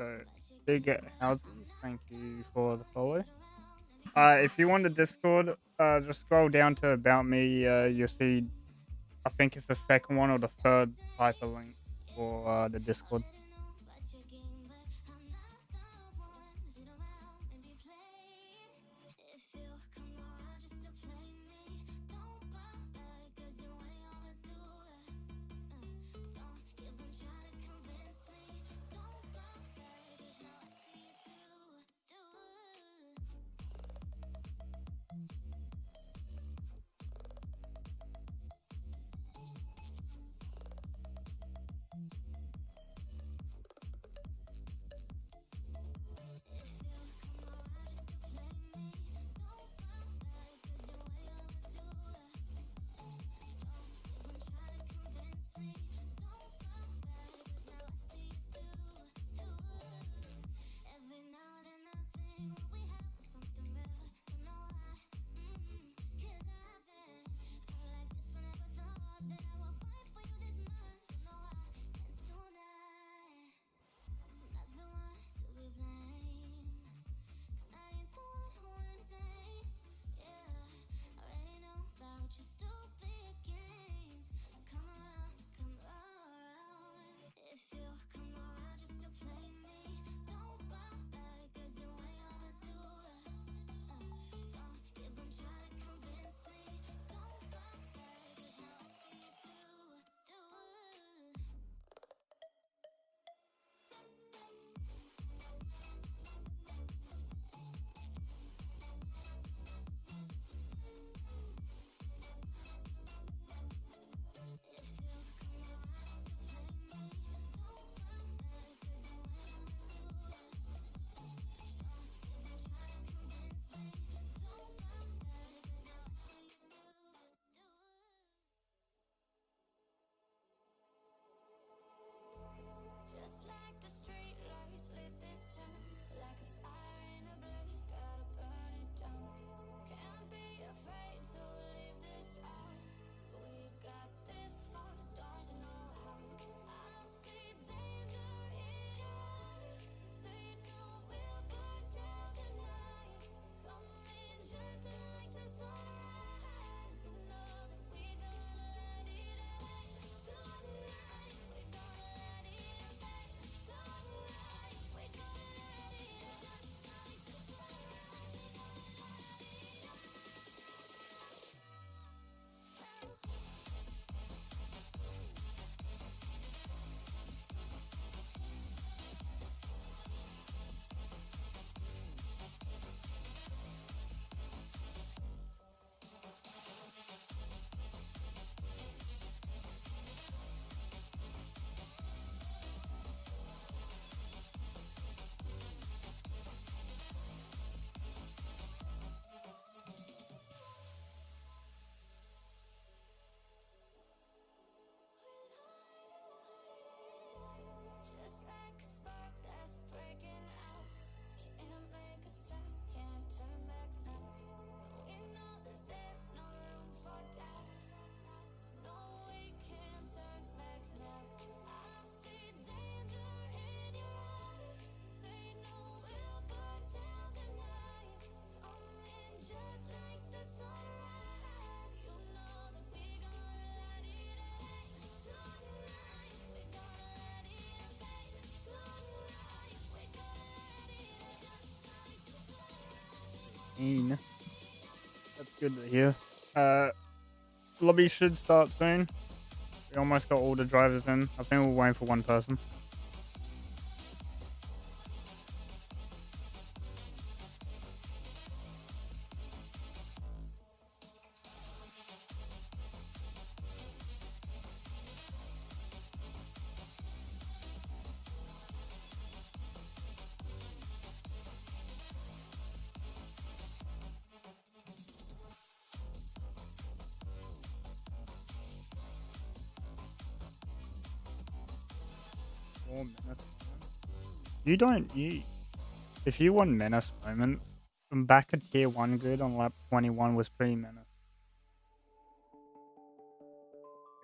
So, Big Houses, thank you for the follow. If you want the Discord, just scroll down to About Me. You'll see, I think it's the second one or the third hyperlink for the Discord. Mean. That's good to hear. Uh, Lobby should start soon. We almost got all the drivers in. I think we're waiting for one person. More menace moments. You don't you if you want menace moments from back at tier one grid on lap 21 was pretty menace.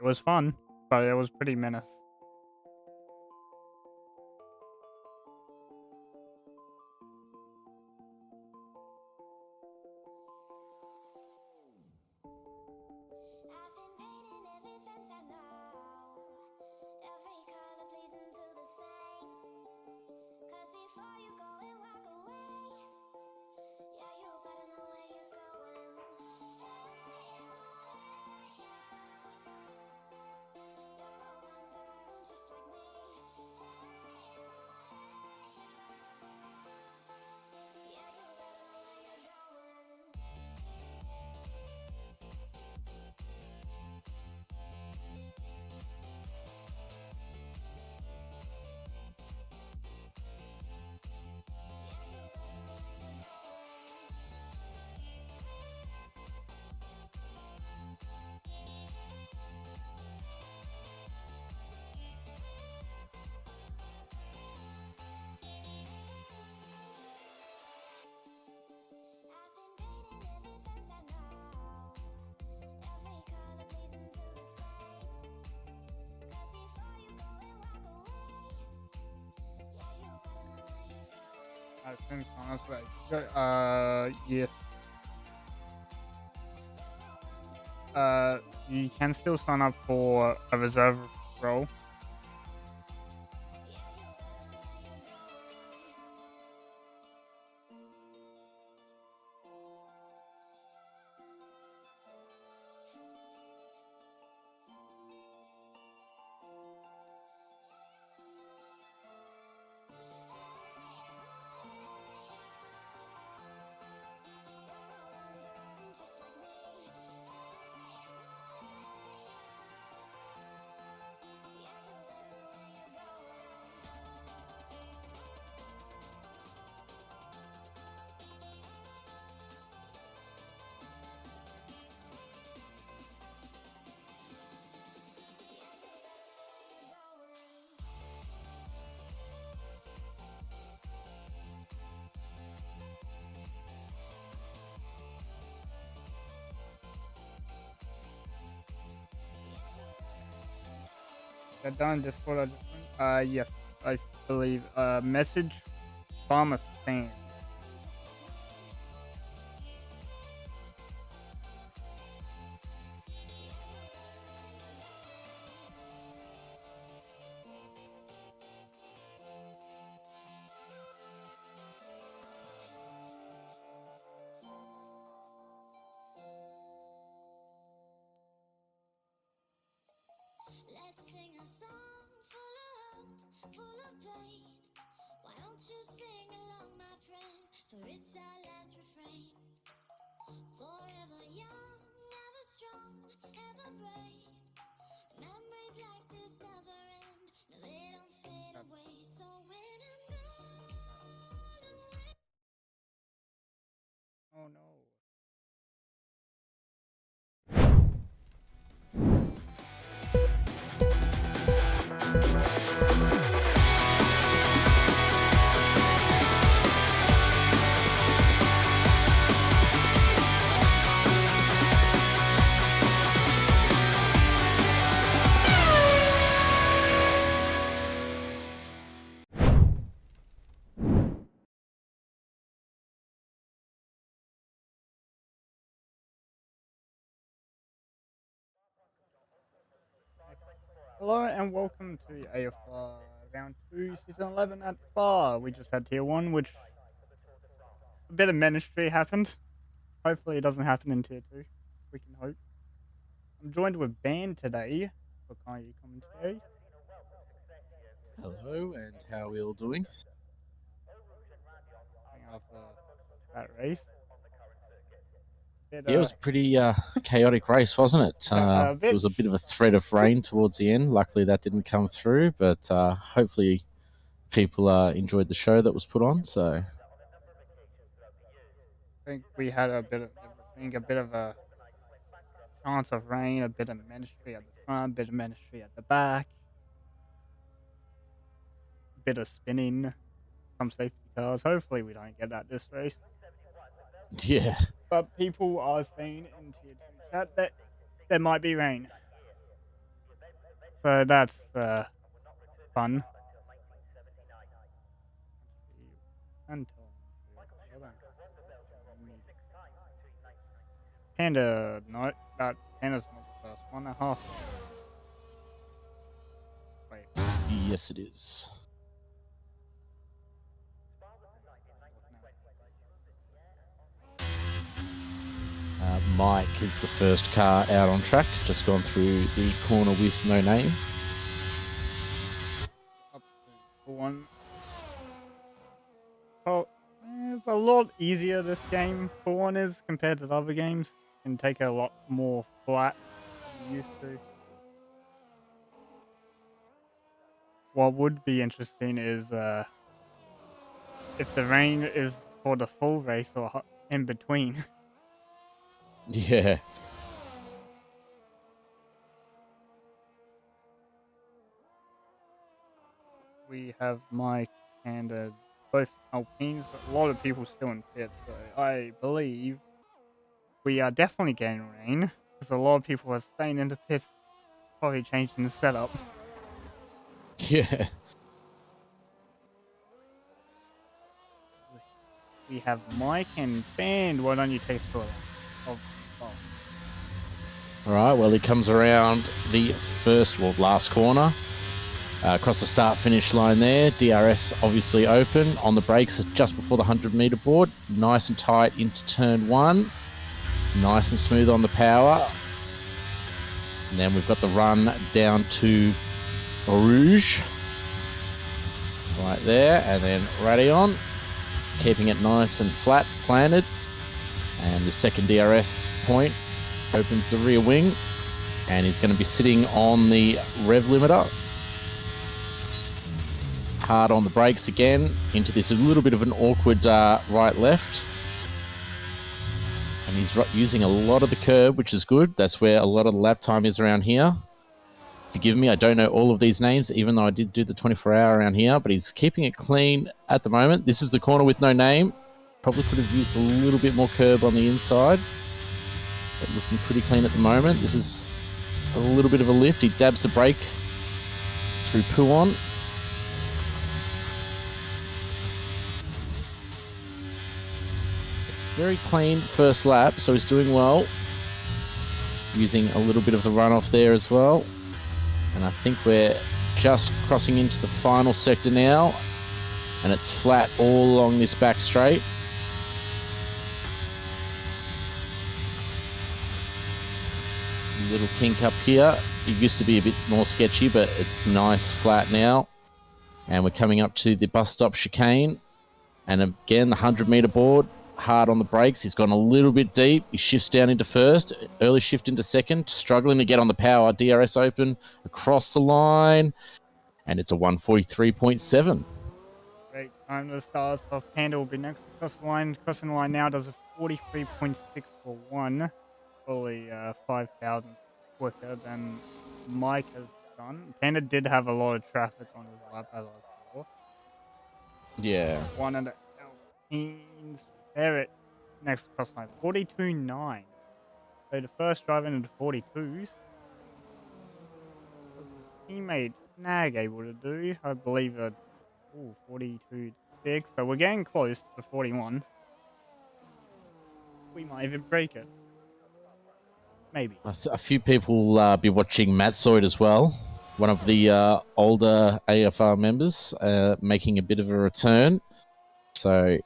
It was fun, but it was pretty menace. I assume someone's ready. Yes. You can still sign up for a reserve role. That done Discord. Yes, I believe. Message Farmer Stand. Let's sing a song full of hope, full of pain. Why don't you sing along, my friend? For it's our last refrain. Forever young, ever strong, ever brave. Memories like this never end. No, they don't fade away. So when I'm gone away. Oh no. Hello and welcome to AFR Round 2, Season 11 at Spa. We just had Tier 1, which a bit of ministry happened. Hopefully it doesn't happen in Tier 2. We can hope. I'm joined with Ban today for Kai commentary. Hello, and how are we all doing? Coming off that race. Yeah, it was a pretty chaotic race, wasn't it? A There was a bit of a threat of rain towards the end. Luckily, that didn't come through, but hopefully, people enjoyed the show that was put on. So, I think we had a bit of everything, a bit of a chance of rain, a bit of ministry at the front, a bit of ministry at the back, a bit of spinning, some safety cars. Hopefully we don't get that this race. yeah, But people are saying in Tier 2 chat that there might be rain. So that's fun. Panda, no, that Panda's not the first one. A horse. Wait. yes, it is. Mike is the first car out on track, just gone through the corner with no name. Up to one. Oh, a lot easier this game for one is compared to the other games. Can take a lot more flat than you used to. What would be interesting is if the rain is for the full race or in between. Yeah, We have Mike and both Alpines. A lot of people still in pit, so I believe we are definitely getting rain because a lot of people are staying in the pits, probably changing the setup. yeah. we have Mike and Ben. Why don't you take us through it? Oh, All right, well, he comes around the last corner. Across the start-finish line there. DRS obviously open. On the brakes just before the 100-metre board. Nice and tight into turn 1. Nice and smooth on the power. And then we've got the run down to Rouge. Right there. And then Radion. Keeping it nice and flat, planted. And the second DRS point opens the rear wing. And he's going to be sitting on the rev limiter. Hard on the brakes again, into this a little bit of an awkward right-left. And he's using a lot of the curb, which is good. That's where a lot of the lap time is around here. Forgive me, I don't know all of these names, even though I did do the 24-hour around here, but he's keeping it clean at the moment. This is the corner with no name. Probably could have used a little bit more curb on the inside. But looking pretty clean at the moment. This is a little bit of a lift. He dabs the brake through Pouon. Very clean first lap, so he's doing well. Using a little bit of the runoff there as well. And I think we're just crossing into the final sector now. And it's flat all along this back straight. Little kink up here. It used to be a bit more sketchy, but it's nice flat now. And we're coming up to the bus stop chicane. And again, the 100-metre board. Hard on the brakes. He's gone a little bit deep. He shifts down into first. Early shift into second. Struggling to get on the power. DRS open. Across the line. And it's a 143.7. great time to start us off. Panda will be next to cross the line. Crossing the line now does a 43.6 for 1. Fully 5,000 quicker than Mike has done. Panda did have a lot of traffic on his lap, as I saw. Yeah. One of the Alpines. Barrett next cross line, 42.9. So the first drive into the 42s. Was his teammate Snag able to do? I believe 42.6. So we're getting close to the 41s. We might even break it. Maybe. A few people will be watching Matt Soyd as well. One of the older AFR members making a bit of a return. So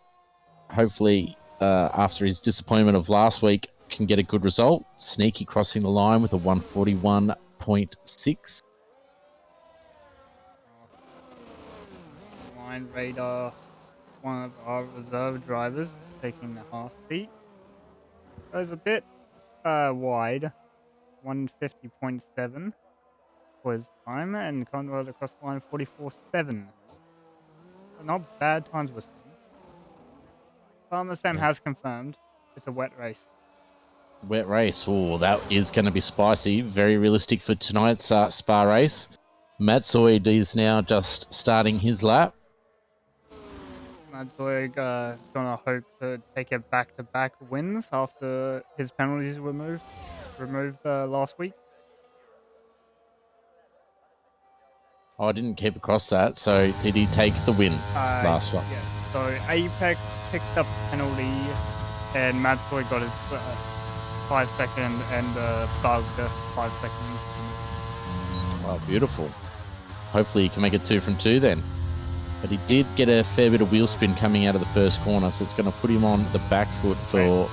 hopefully after his disappointment of last week can get a good result. Sneaky crossing the line with a 141.6. Line radar, one of our reserve drivers taking the half seat. Goes a bit wide, 150.7 for his time, and Conrad across the line 44.7. So not bad times with him. Farmer Sam has confirmed it's a wet race. Wet race. Oh, that is going to be spicy. Very realistic for tonight's Spa race. Matt Zoid is now just starting his lap. Matt Zoid gonna hope to take it back-to-back wins after his penalties were removed last week. Oh, I didn't keep across that. So did he take the win last one? Yeah. So Apex picked up penalty, and Matt Zoid got his 5 second and bugged 5 seconds. Oh, beautiful. Hopefully he can make it 2 from 2 then. But he did get a fair bit of wheel spin coming out of the first corner, so it's going to put him on the back foot for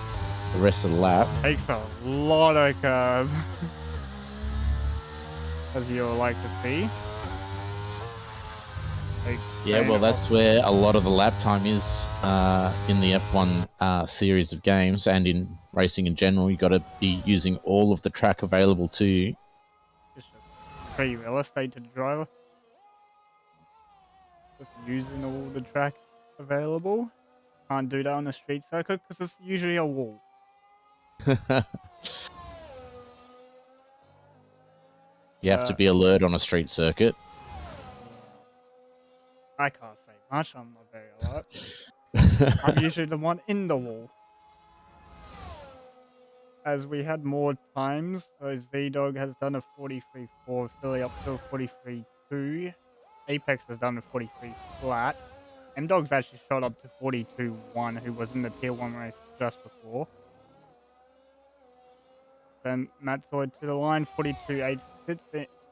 the rest of the lap. Takes a lot of curb, as you'll like to see. Yeah, well, that's where a lot of the lap time is in the F1 series of games, and in racing in general. You've got to be using all of the track available to you. It's just free real estate to the driver. Just using all the track available. Can't do that on a street circuit because it's usually a wall. You have to be alert on a street circuit. I can't say much. I'm not very alert. I'm usually the one in the wall. As we had more times, so Z-Dog has done a 43.4, Philly up to a 43.2. Apex has done a 43 flat. M-Dog's actually shot up to 42.1, who was in the Tier 1 race just before. Then Matzoid to the line, 42.8, sits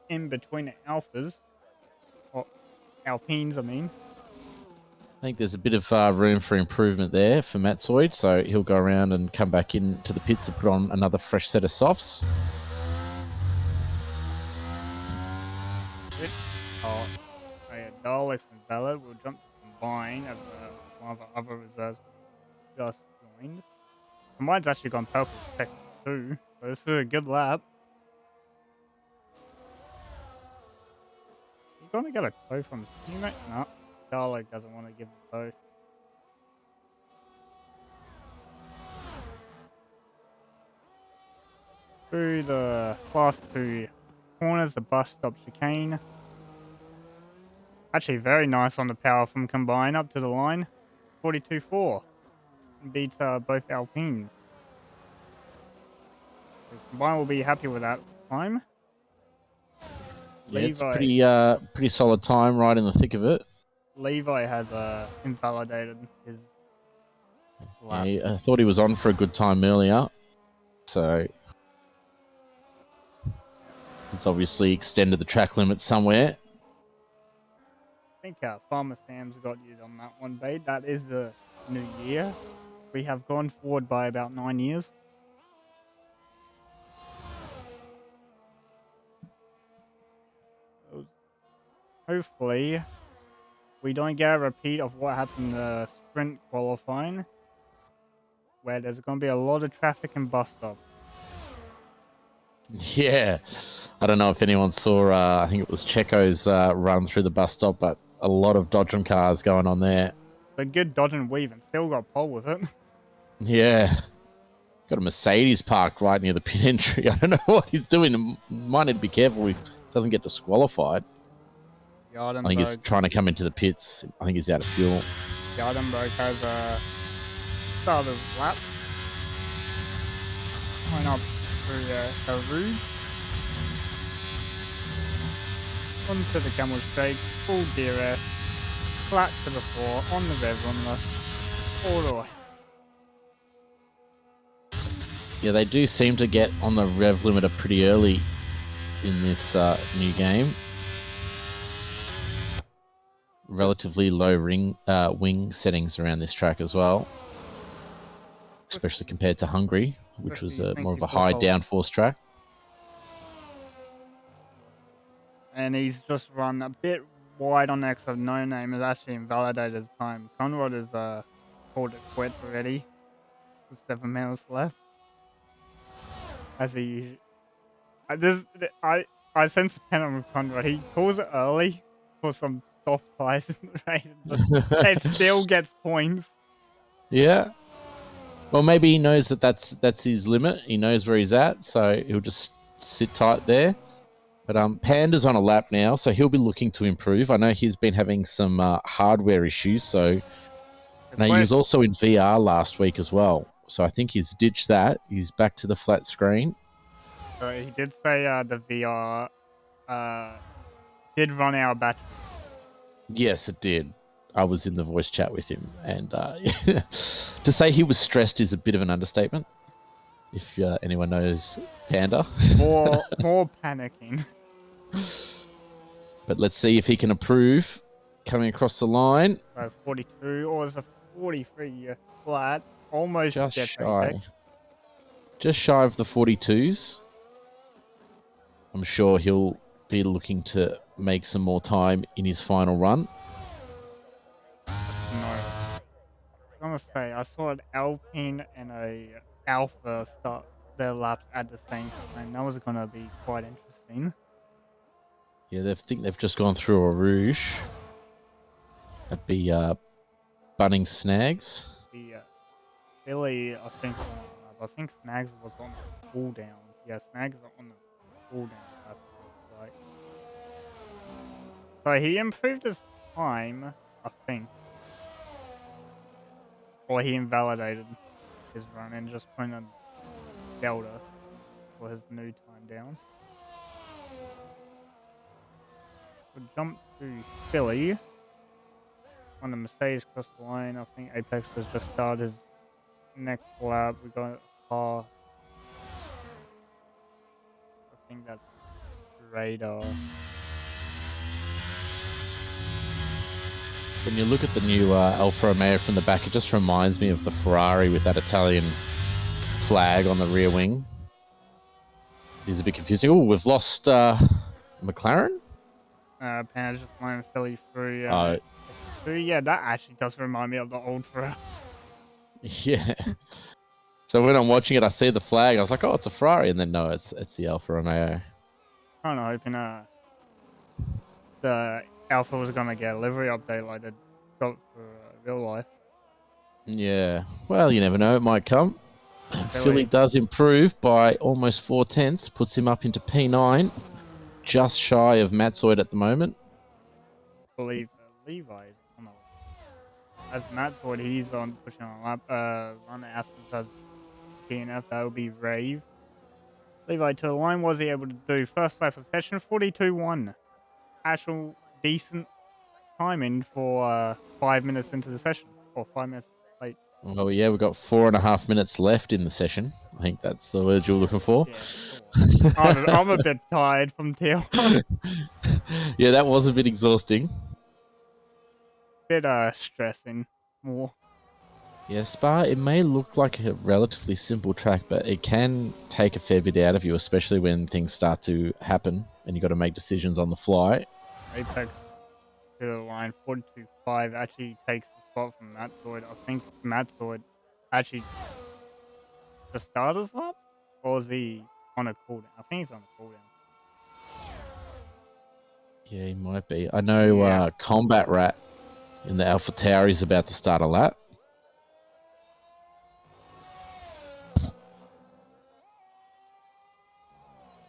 in between the Alphas. Or Alpines, I mean. I think there's a bit of room for improvement there for Matzoid, so he'll go around and come back into the pits and put on another fresh set of softs. Oh, yeah, Daleks and Ballad will jump to combine as one of the other reserves just joined. Combine's actually gone purple second too, so this is a good lap. You gonna get a toe from his teammate? No, Dalek doesn't want to give the toe. Through the last two corners, the bus stop chicane. Actually, very nice on the power from Combine up to the line. 42.4. Beats both Alpines. So Combine will be happy with that time. Yeah, it's Levi, pretty solid time right in the thick of it. Levi has invalidated his lap. Yeah, I thought he was on for a good time earlier, so it's obviously extended the track limit somewhere. I think Farmer Sam's got you on that one, babe. That is the new year. We have gone forward by about 9 years. Hopefully, we don't get a repeat of what happened in the sprint qualifying, where there's going to be a lot of traffic and bus stop. Yeah, I don't know if anyone saw, I think it was Checo's run through the bus stop, but a lot of dodgem cars going on there. The good dodge and weave and still got pole with it. Yeah. Got a Mercedes parked right near the pit entry. I don't know what he's doing. Might need to be careful he doesn't get disqualified. I think he's trying to come into the pits. I think he's out of fuel. Yardenberg has started lap. Going up through Rouge. Onto the camel straight, full DRS, flat to the floor, on the rev runner, all the way. Yeah, they do seem to get on the rev limiter pretty early in this new game. Relatively low wing settings around this track as well, especially compared to Hungary, which was more of a high downforce track. And he's just run a bit wide on X of No Name. Has actually invalidated his time. Conrad has called it quits already. With 7 minutes left. As he I sense a pennant with Conrad. He calls it early for some soft tires in the race. It still gets points. Yeah. Well, maybe he knows that's his limit. He knows where he's at, so he'll just sit tight there. But Panda's on a lap now, so he'll be looking to improve. I know he's been having some hardware issues, so now he was also in VR last week as well. So I think he's ditched that. He's back to the flat screen. He did say the VR did run out of battery. Yes, it did. I was in the voice chat with him, and to say he was stressed is a bit of an understatement. If anyone knows Panda. More panicking. But let's see if he can improve coming across the line. 42, or is a 43 flat. Almost just shy. Just shy of the 42s. I'm sure he'll be looking to make some more time in his final run. No. I'm going to say, I saw an Alpine and a Alpha start their laps at the same time. That was going to be quite interesting. Yeah, they think they've just gone through a Rouge. That'd be Bunning Snags. Billy, I think Snags was on the cool down. Yeah, Snags are on the cool down. Right. So he improved his time, I think. Or he invalidated his run and just put in a delta for his new time down. We'll jump to Philly. on the Mercedes cross the line. I think Apex has just started his next lap. We got I think that's radar. When you look at the new Alfa Romeo from the back, it just reminds me of the Ferrari with that Italian flag on the rear wing. It is a bit confusing. Oh, we've lost McLaren? Pan's just letting Philly through. Oh, Yeah, that actually does remind me of the old Ferrari. yeah. So when I'm watching it, I see the flag. I was like, oh, it's a Ferrari. And then no, it's the Alfa Romeo. Kind of hoping the Alpha was going to get a livery update like they got for real life. Yeah. Well, you never know. It might come. Philly. Philly does improve by almost 4/10, puts him up into P9, just shy of Matzoid at the moment. I believe Levi's on the as Matt Ford, he's on pushing on lap. On the Aston has DNF, that would be Rave. Levi to the line, was he able to do? First lap of session, 42.1. Actual decent timing for 5 minutes into the session, or 5 minutes late. Well, yeah, we've got 4.5 minutes left in the session. I think that's the word you're looking for. Yeah, I'm a bit tired from TL1. Yeah, that was a bit exhausting. Bit stressing more. Yeah, Spa, it may look like a relatively simple track, but it can take a fair bit out of you, especially when things start to happen and you've got to make decisions on the fly. Apex to the line, 42.5 actually takes the spot from Matt Zoid. I think Matt Zoid actually the starter's lap? Or is he on a cooldown? I think he's on a cooldown. Yeah, he might be. I know Combat Rat in the Alpha Tower is about to start a lap.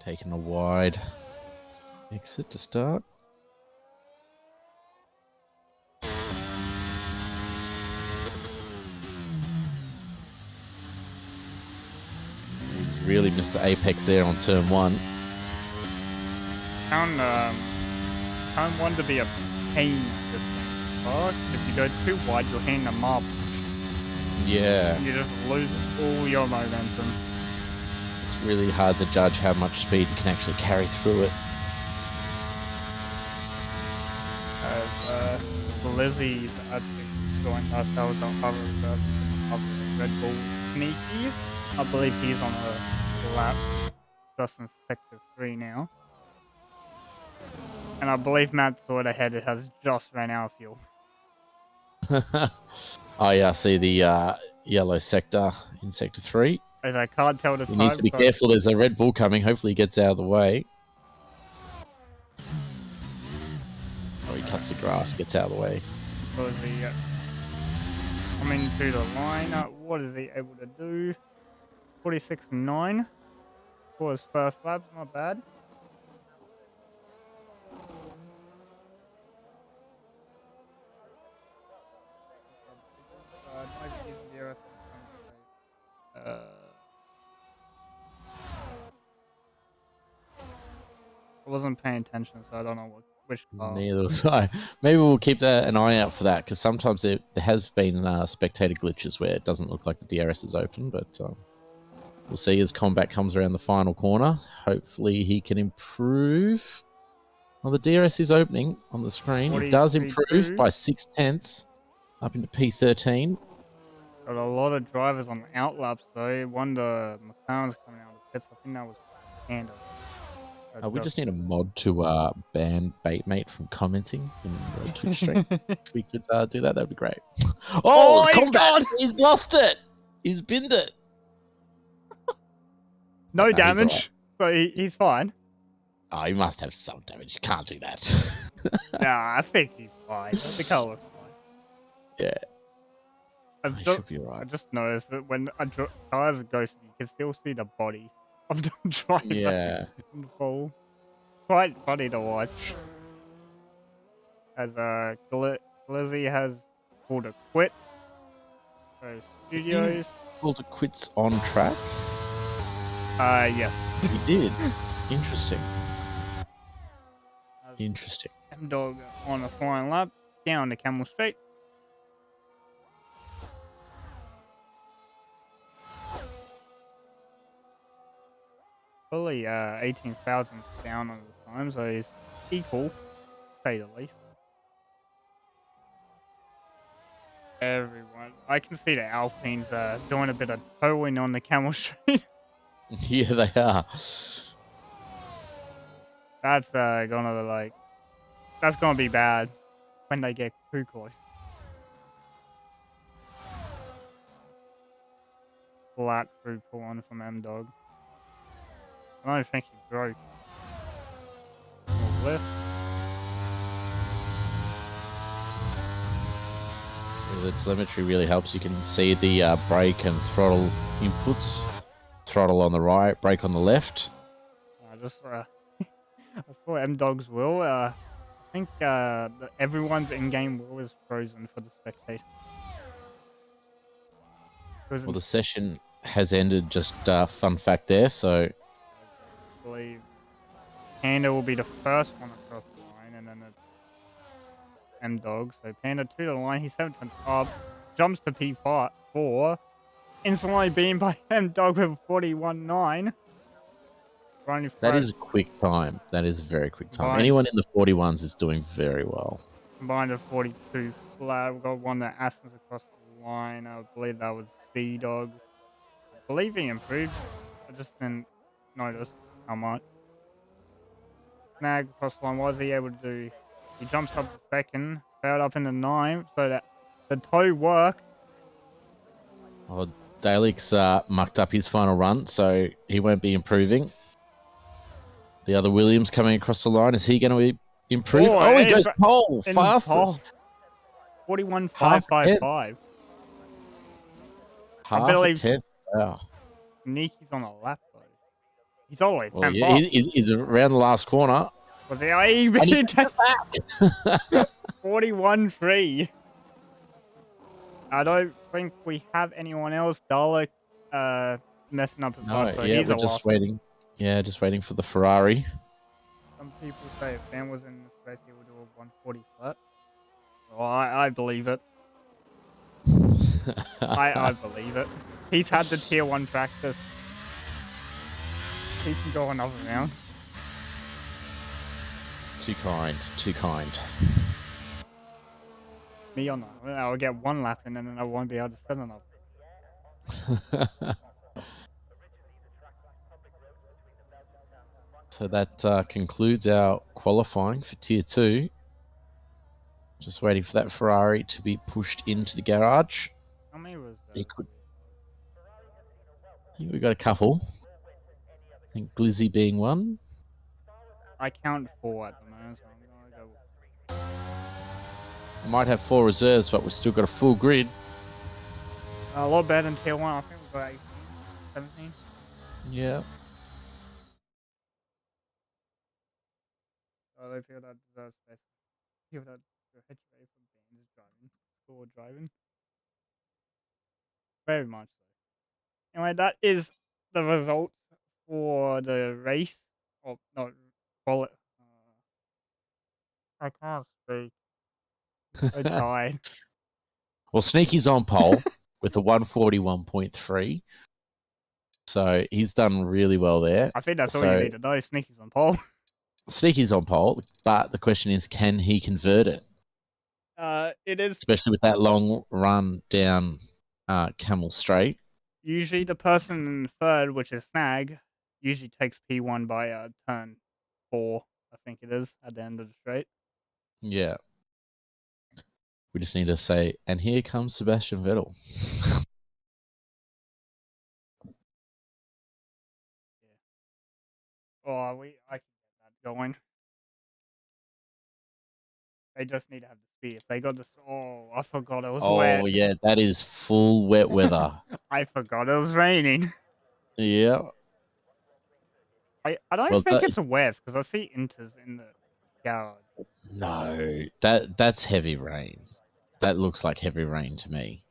Taking a wide exit to start. He's really missed the apex there on turn 1. Found turn 1 to be a pain at this thing. Oh, if you go too wide, you'll hang the mob. Yeah. You just lose all your momentum. It's really hard to judge how much speed you can actually carry through it. As Lizzie actually joined us, that was the other Red Bull sneaky. I believe he's on a lap just in sector 3 now. And I believe Matt Sword ahead has just ran out of fuel. Oh yeah, I see the yellow sector in sector 3. As I can't tell the time. He needs to be careful. There's a Red Bull coming. Hopefully he gets out of the way. Oh, he cuts the grass, gets out of the way. Was he coming to the line? What is he able to do? 46.9 for his first lap. Not bad. I wasn't paying attention, so I don't know which car. Neither was I. Maybe we'll keep an eye out for that, because sometimes there has been spectator glitches where it doesn't look like the DRS is open, but we'll see as combat comes around the final corner. Hopefully he can improve. Well, the DRS is opening on the screen. It does improve by 0.6, up into P13. Got a lot of drivers on the outlaps, though. I wonder McLaren's coming out of the pits. I think that was handled. We just need a mod to ban Baitmate from commenting in the Twitch stream. If we could do that, that'd be great. Oh, he's gone! He's lost it! He's binned it! No damage, so he's fine. Oh, he must have some damage. You can't do that. Nah, I think he's fine. The car looks fine. Yeah. He should be right. I just noticed that when a car is ghosted, you can still see the body of the driver. Yeah. In the fall. Quite funny to watch. As Glizzy has called it quits. So studios. Called it quits on track? Yes. He did. Interesting. Interesting. M-Dog on a flying lap, down to Camel Straight. Fully 18,000 down on the time, so he's equal, to say the least. Everyone, I can see the Alpines doing a bit of towing on the camel street. Yeah, they are. That's that's gonna be bad when they get too close. Flat through pull on from M Dog. I don't think he broke. Lift. The telemetry really helps. You can see the brake and throttle inputs. Throttle on the right, brake on the left. I just I saw M Dog's wheel. I think everyone's in-game wheel is frozen for the spectator. Well, the session has ended. Just fun fact there. So, I believe Panda will be the first one across the line, and then it's M Dog. So Panda to the line. He's 7 times up, jumps to P4, instantly beaten by M Dog with 41.9. That is a quick time. That is a very quick time. Combined. Anyone in the 41s is doing very well. Combined of 42 flat. We've got one that Aston's across the line. I believe that was D Dog. I believe he improved. I just didn't notice how much. Snag across the line. What was he able to do? He jumps up to second, failed up into 9th, so that the toe worked. Oh, Dalek's mucked up his final run, so he won't be improving. The other Williams coming across the line. Is he going to improve? Oh, he goes pole. Fastest. 41.555. Half I believe 10th. Wow. Sneaky's on a lap, though. He's only 10th yeah, off. he's around the last corner. Was he? He beat 41.3. I don't think we have anyone else. Dalek messing up his life, so yeah, he's we're just waiting. Yeah, just waiting for the Ferrari. Some people say if Ben was in this race, he would do a 140 flat. Well, I believe it. I believe it. He's had the tier 1 practice. He can go another round. Too kind, too kind. Me or not. I'll get 1 lap in and then I won't be able to set another. So that concludes our qualifying for Tier 2. Just waiting for that Ferrari to be pushed into the garage. How many was that? I think we got a couple. I think Glizzy being one. I count 4 at the moment, so I'm going to go with 3. We might have 4 reserves, but we've still got a full grid. A lot better than tier 1. I think we've got 18, 17. Yeah. So they feel that deserves best. Feel that the HRA from Baines driving, score driving. Very much so. Anyway, that is the results for the race. Or no, call it. I can't speak. I died. Well, Sneaky's on pole with a 141.3. So he's done really well there. I think that's all you need to know. Sneaky's on pole. Sneaky's on pole, but the question is, can he convert it? It is. Especially with that long run down Camel Straight. Usually the person in third, which is Snag, usually takes P1 by turn 4, I think it is, at the end of the straight. Yeah. We just need to say, and here comes Sebastian Vettel. Oh, I can get that going. They just need to have the speed. If they got this, I forgot it was wet. Oh yeah, that is full wet weather. I forgot it was raining. Yeah. I don't think it's wet because I see inters in the garage. No, that's heavy rain. That looks like heavy rain to me.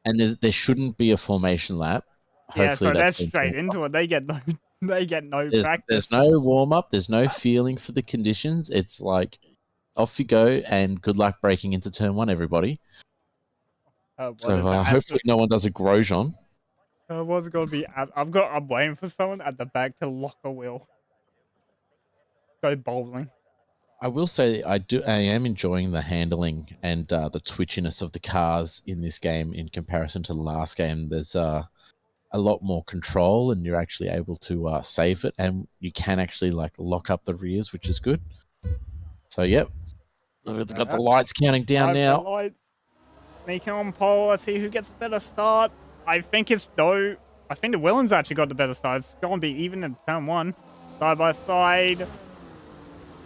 And there shouldn't be a formation lap. Yeah, so they're straight into it. They get no practice. There's no warm up. There's no feeling for the conditions. It's like off you go, and good luck breaking into turn 1, everybody. So hopefully no one does a Grosjean. Was gonna be. I'm waiting for someone at the back to lock a wheel. Go bowling. I will say I am enjoying the handling and the twitchiness of the cars in this game in comparison to the last game. There's a lot more control, and you're actually able to save it, and you can actually like lock up the rears, which is good. So yep, we've got the lights counting down now. Lights. Sneaking on pole. Let's see who gets the better start. I think it's Doe. I think the Willens actually got the better start. It's going to be even in turn 1. Side by side.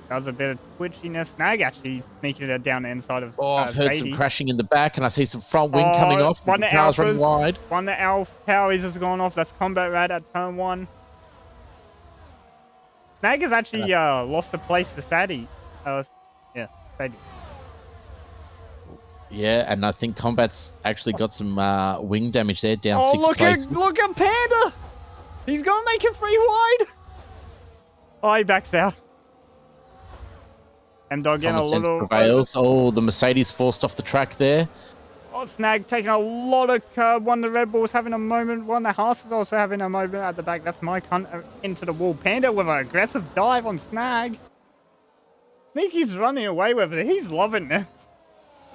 Does a bit of twitchiness. Snag actually sneaking it down the inside of I've heard Sadie. some crashing in the back, and I see some front wing coming off. One of cars running wide. One of Alpha Towers has gone off. That's Combat Rad at turn 1. Snag has actually lost the place to Sadie. Yeah, Sadie. Yeah, and I think Combat's actually got some wing damage there, down 6 places. Look at Panda! He's gonna make it 3 wide! Oh, he backs out. M-Dog getting a little... prevails. Oh, the Mercedes forced off the track there. Oh, Snag taking a lot of curb. One of the Red Bulls having a moment. One of the Haas is also having a moment at the back. That's Mike Hunt into the wall. Panda with an aggressive dive on Snag. Sneaky's running away with it. He's loving this.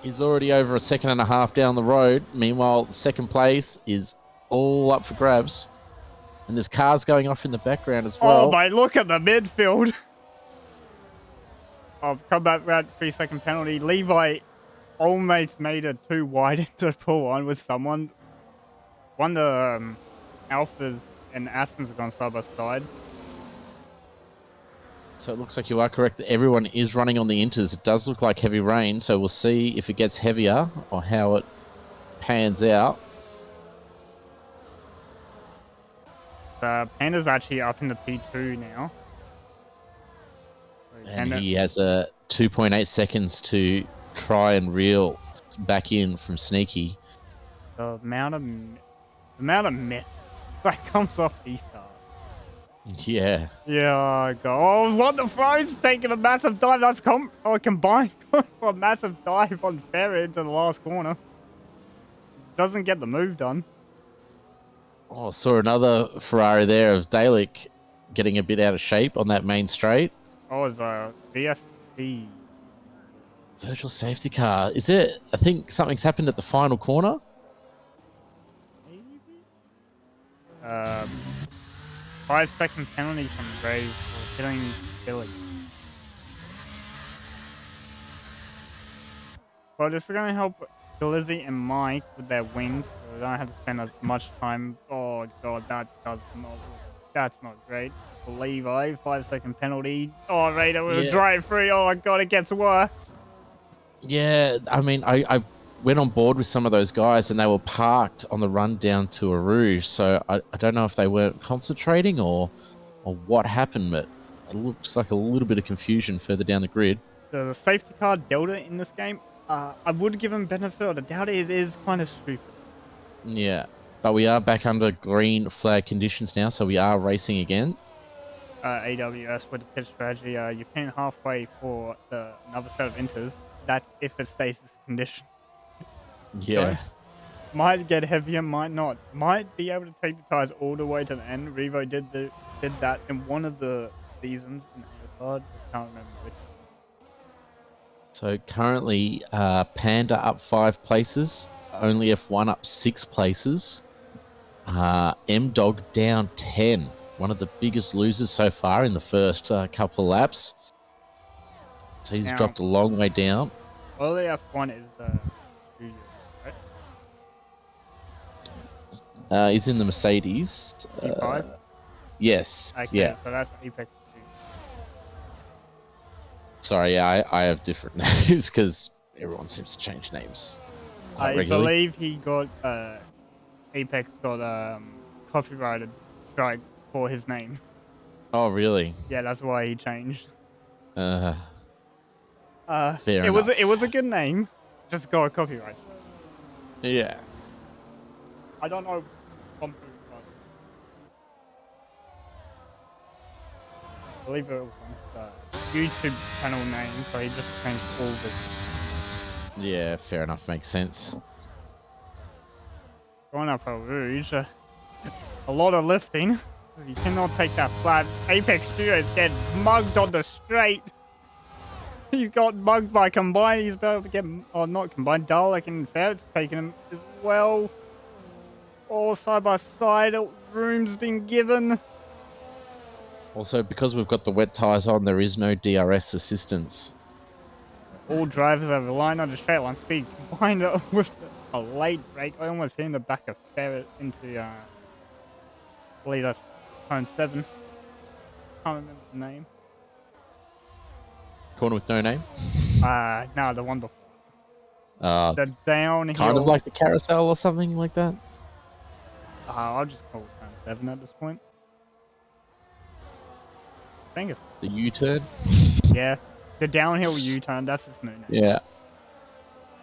He's already over a second and a half down the road. Meanwhile, second place is all up for grabs. And there's cars going off in the background as well. Oh, mate, look at the midfield. Oh, combat round 3-second penalty. Levi almost made it 2 wide into pull on with someone. One of the Alphas and Astons have gone side by side. So it looks like you are correct that everyone is running on the inters. It does look like heavy rain, so we'll see if it gets heavier or how it pans out. Panda's actually up in the P2 now. And he has 2.8 seconds to try and reel back in from Sneaky. The amount of mist that comes off these cars. Yeah. Yeah, God. Oh, what the throws taking a massive dive. That's combined for a massive dive on Ferry into the last corner. Doesn't get the move done. Oh, saw another Ferrari there of Dalek getting a bit out of shape on that main straight. Oh, it's a VSC. Virtual safety car. Is it? I think something's happened at the final corner. Maybe? 5-second penalty from Ray for killing Billy. Well, this is going to help Lizzie and Mike with their wings, so they don't have to spend as much time. Oh, God, that's not great. For Levi, 5-second penalty. Oh, Raider with a drive free. Oh, my God, it gets worse. Yeah, I mean, I went on board with some of those guys and they were parked on the run down to Arouge, so I don't know if they weren't concentrating or what happened, but it looks like a little bit of confusion further down the grid. The safety car Delta in this game, I would give him benefit of the doubt. It is kind of stupid. Yeah, but we are back under green flag conditions now, so we are racing again. AWS with the pit strategy, you pin halfway for another set of inters. That's if it stays this condition. Yeah. So, might get heavier, might not. Might be able to take the tires all the way to the end. Revo did that in one of the seasons in AFR. Just can't remember which. So currently, Panda up 5 places, only F1 up 6 places. M-Dog down 10. One of the biggest losers so far in the first couple of laps. So he's dropped a long way down. Well, the F1 is studio, right? He's in the Mercedes. E5? Yes. Okay, yeah. So that's Apex 2. Sorry, yeah, I have different names because everyone seems to change names quite regularly. Believe he got Apex got copyrighted strike for his name. Oh, really? Yeah, that's why he changed. Fair it enough. It was a good name, just got a copyright. Yeah. I don't know. I believe it was on YouTube channel name, so he just changed all the. Yeah, fair enough. Makes sense. Going up for Rouge. A lot of lifting. You cannot take that flat. Apex Studios getting mugged on the straight. He's got mugged by Combine. He's about to get, oh, not Combine, Dalek and Ferret's taking him as well. All side by side. Room's been given. Also, because we've got the wet tyres on, there is no DRS assistance. All drivers are relying on the straight line speed combined with a late break. I almost hit in the back of Ferret into, I believe that's turn 7. Can't remember the name. Corner with no name? No, the one before. The The downhill. kind of like the carousel or something like that? I'll just call it turn 7 at this point. I think it's... The U-turn? Yeah. The downhill U-turn, that's his new name. Yeah.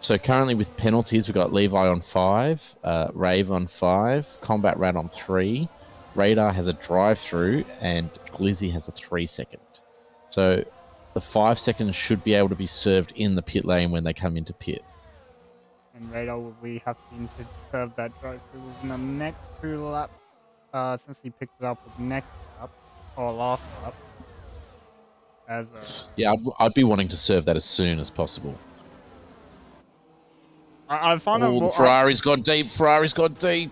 So currently with penalties, we've got Levi on 5, Rave on 5, Combat Rat on 3, Radar has a drive-through, and Glizzy has a 3-second. So the 5 seconds should be able to be served in the pit lane when they come into pit. And Radar will be having to serve that drive-through within the next 2 laps, since he picked it up with next lap, or last lap. Yeah, I'd be wanting to serve that as soon as possible. I find the Ferrari's gone deep. Ferrari's gone deep.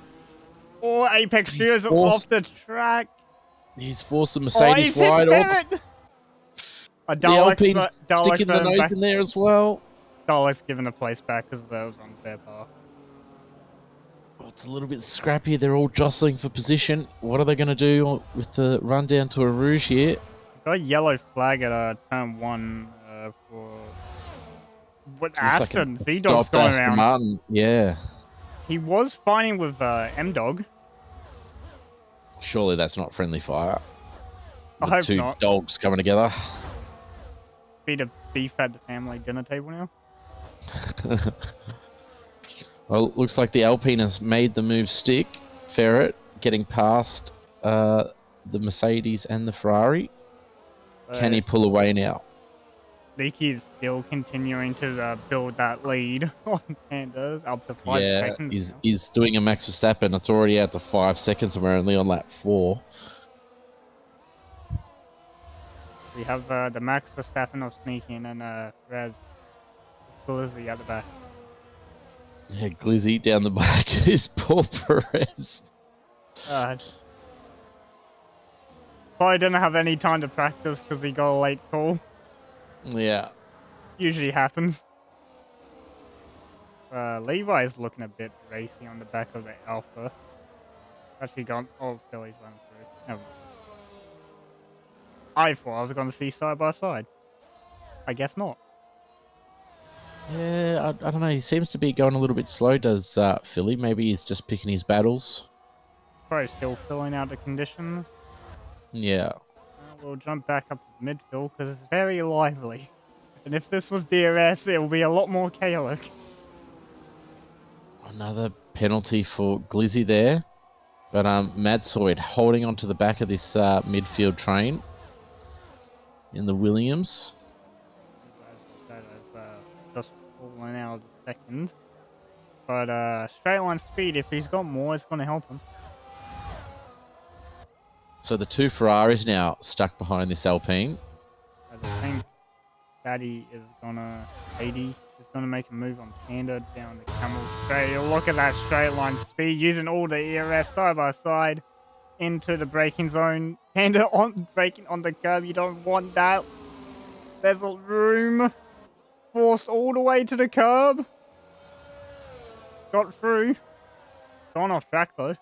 All Apex Studios are off the track. He's forced the Mercedes he's wide on. The Alpine's sticking the nose in there as well. Dalek's giving a place back because that was unfair path. Well, it's a little bit scrappy. They're all jostling for position. What are they going to do with the run down to a Rouge here? Got a yellow flag at turn 1 for with Aston. Like Z-Dog's going around. Martin. Yeah. He was fighting with M-Dog. Surely that's not friendly fire. I hope two not. Dogs coming together. Feed a beef at the family dinner table now. Well, looks like the Alpine has made the move stick. Ferret getting past the Mercedes and the Ferrari. Can he pull away now? Sneaky is still continuing to build that lead on Pandas up to 5 seconds. He's doing a Max Verstappen. It's already out to 5 seconds and we're only on lap 4. We have the Max Verstappen of Sneaky and then Rez Glizzy at the back. Yeah, Glizzy down the back is poor Perez. Probably didn't have any time to practice because he got a late call. Yeah. Usually happens. Levi is looking a bit racy on the back of the Alpha. Actually gone. Oh, Philly's run through. Never mind. I thought I was going to see side by side. I guess not. Yeah, I don't know. He seems to be going a little bit slow, does Philly. Maybe he's just picking his battles. Probably still filling out the conditions. Yeah. We'll jump back up to the midfield because it's very lively. And if this was DRS, it will be a lot more chaotic. Another penalty for Glizzy there. But Madsoid holding onto the back of this midfield train in the Williams. Just falling out of the second. But straight line speed, if he's got more, it's going to help him. So the 2 Ferraris now stuck behind this Alpine. I think Daddy is gonna 80 is gonna make a move on Panda down the Camel straight. Look at that straight line speed using all the ERS side by side into the braking zone. Panda on braking on the curb. You don't want that. There's a room forced all the way to the curb. Got through. Gone off track though.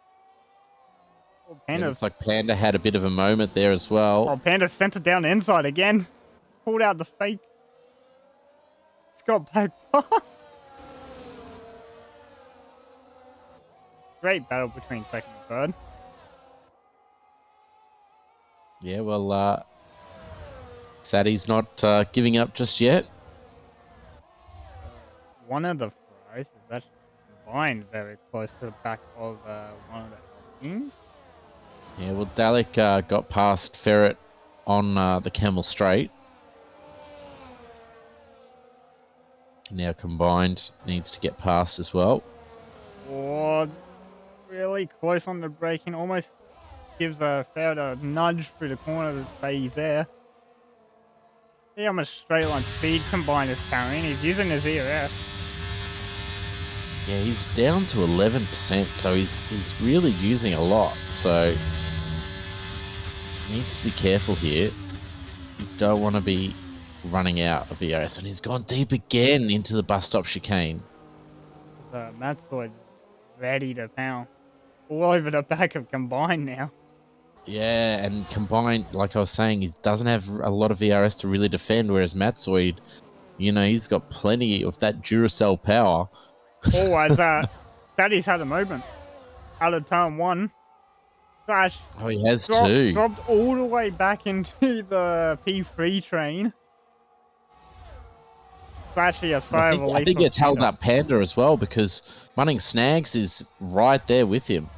Yeah, looks like Panda had a bit of a moment there as well. Oh, Panda sent it down the inside again. Pulled out the fake. It's got bad pass. Great battle between second and third. Yeah, well, Sadie's not giving up just yet. One of the Ferraris is actually combined very close to the back of one of the Alpines. Yeah, well, Dalek got past Ferret on the Camel Straight. Now combined needs to get past as well. Oh, really close on the braking. Almost gives a fair a nudge through the corner to say he's there. See how much straight line speed combined is carrying. He's using his ERS. Yeah, he's down to 11%, so he's really using a lot. So needs to be careful here. You don't want to be running out of ERS, and he's gone deep again into the bus stop chicane. Matzoid's ready to pound. All over the back of Combine now. Yeah, and combined, like I was saying, he doesn't have a lot of ERS to really defend, whereas Matzoid, you know, he's got plenty of that Duracell power. Oh, as Sadie's had a moment. Out of turn 1. Slash. Oh, he has too. Dropped all the way back into the P3 train. Actually a sigh of relief. I think it's held up Panda as well, because Bunning Snags is right there with him.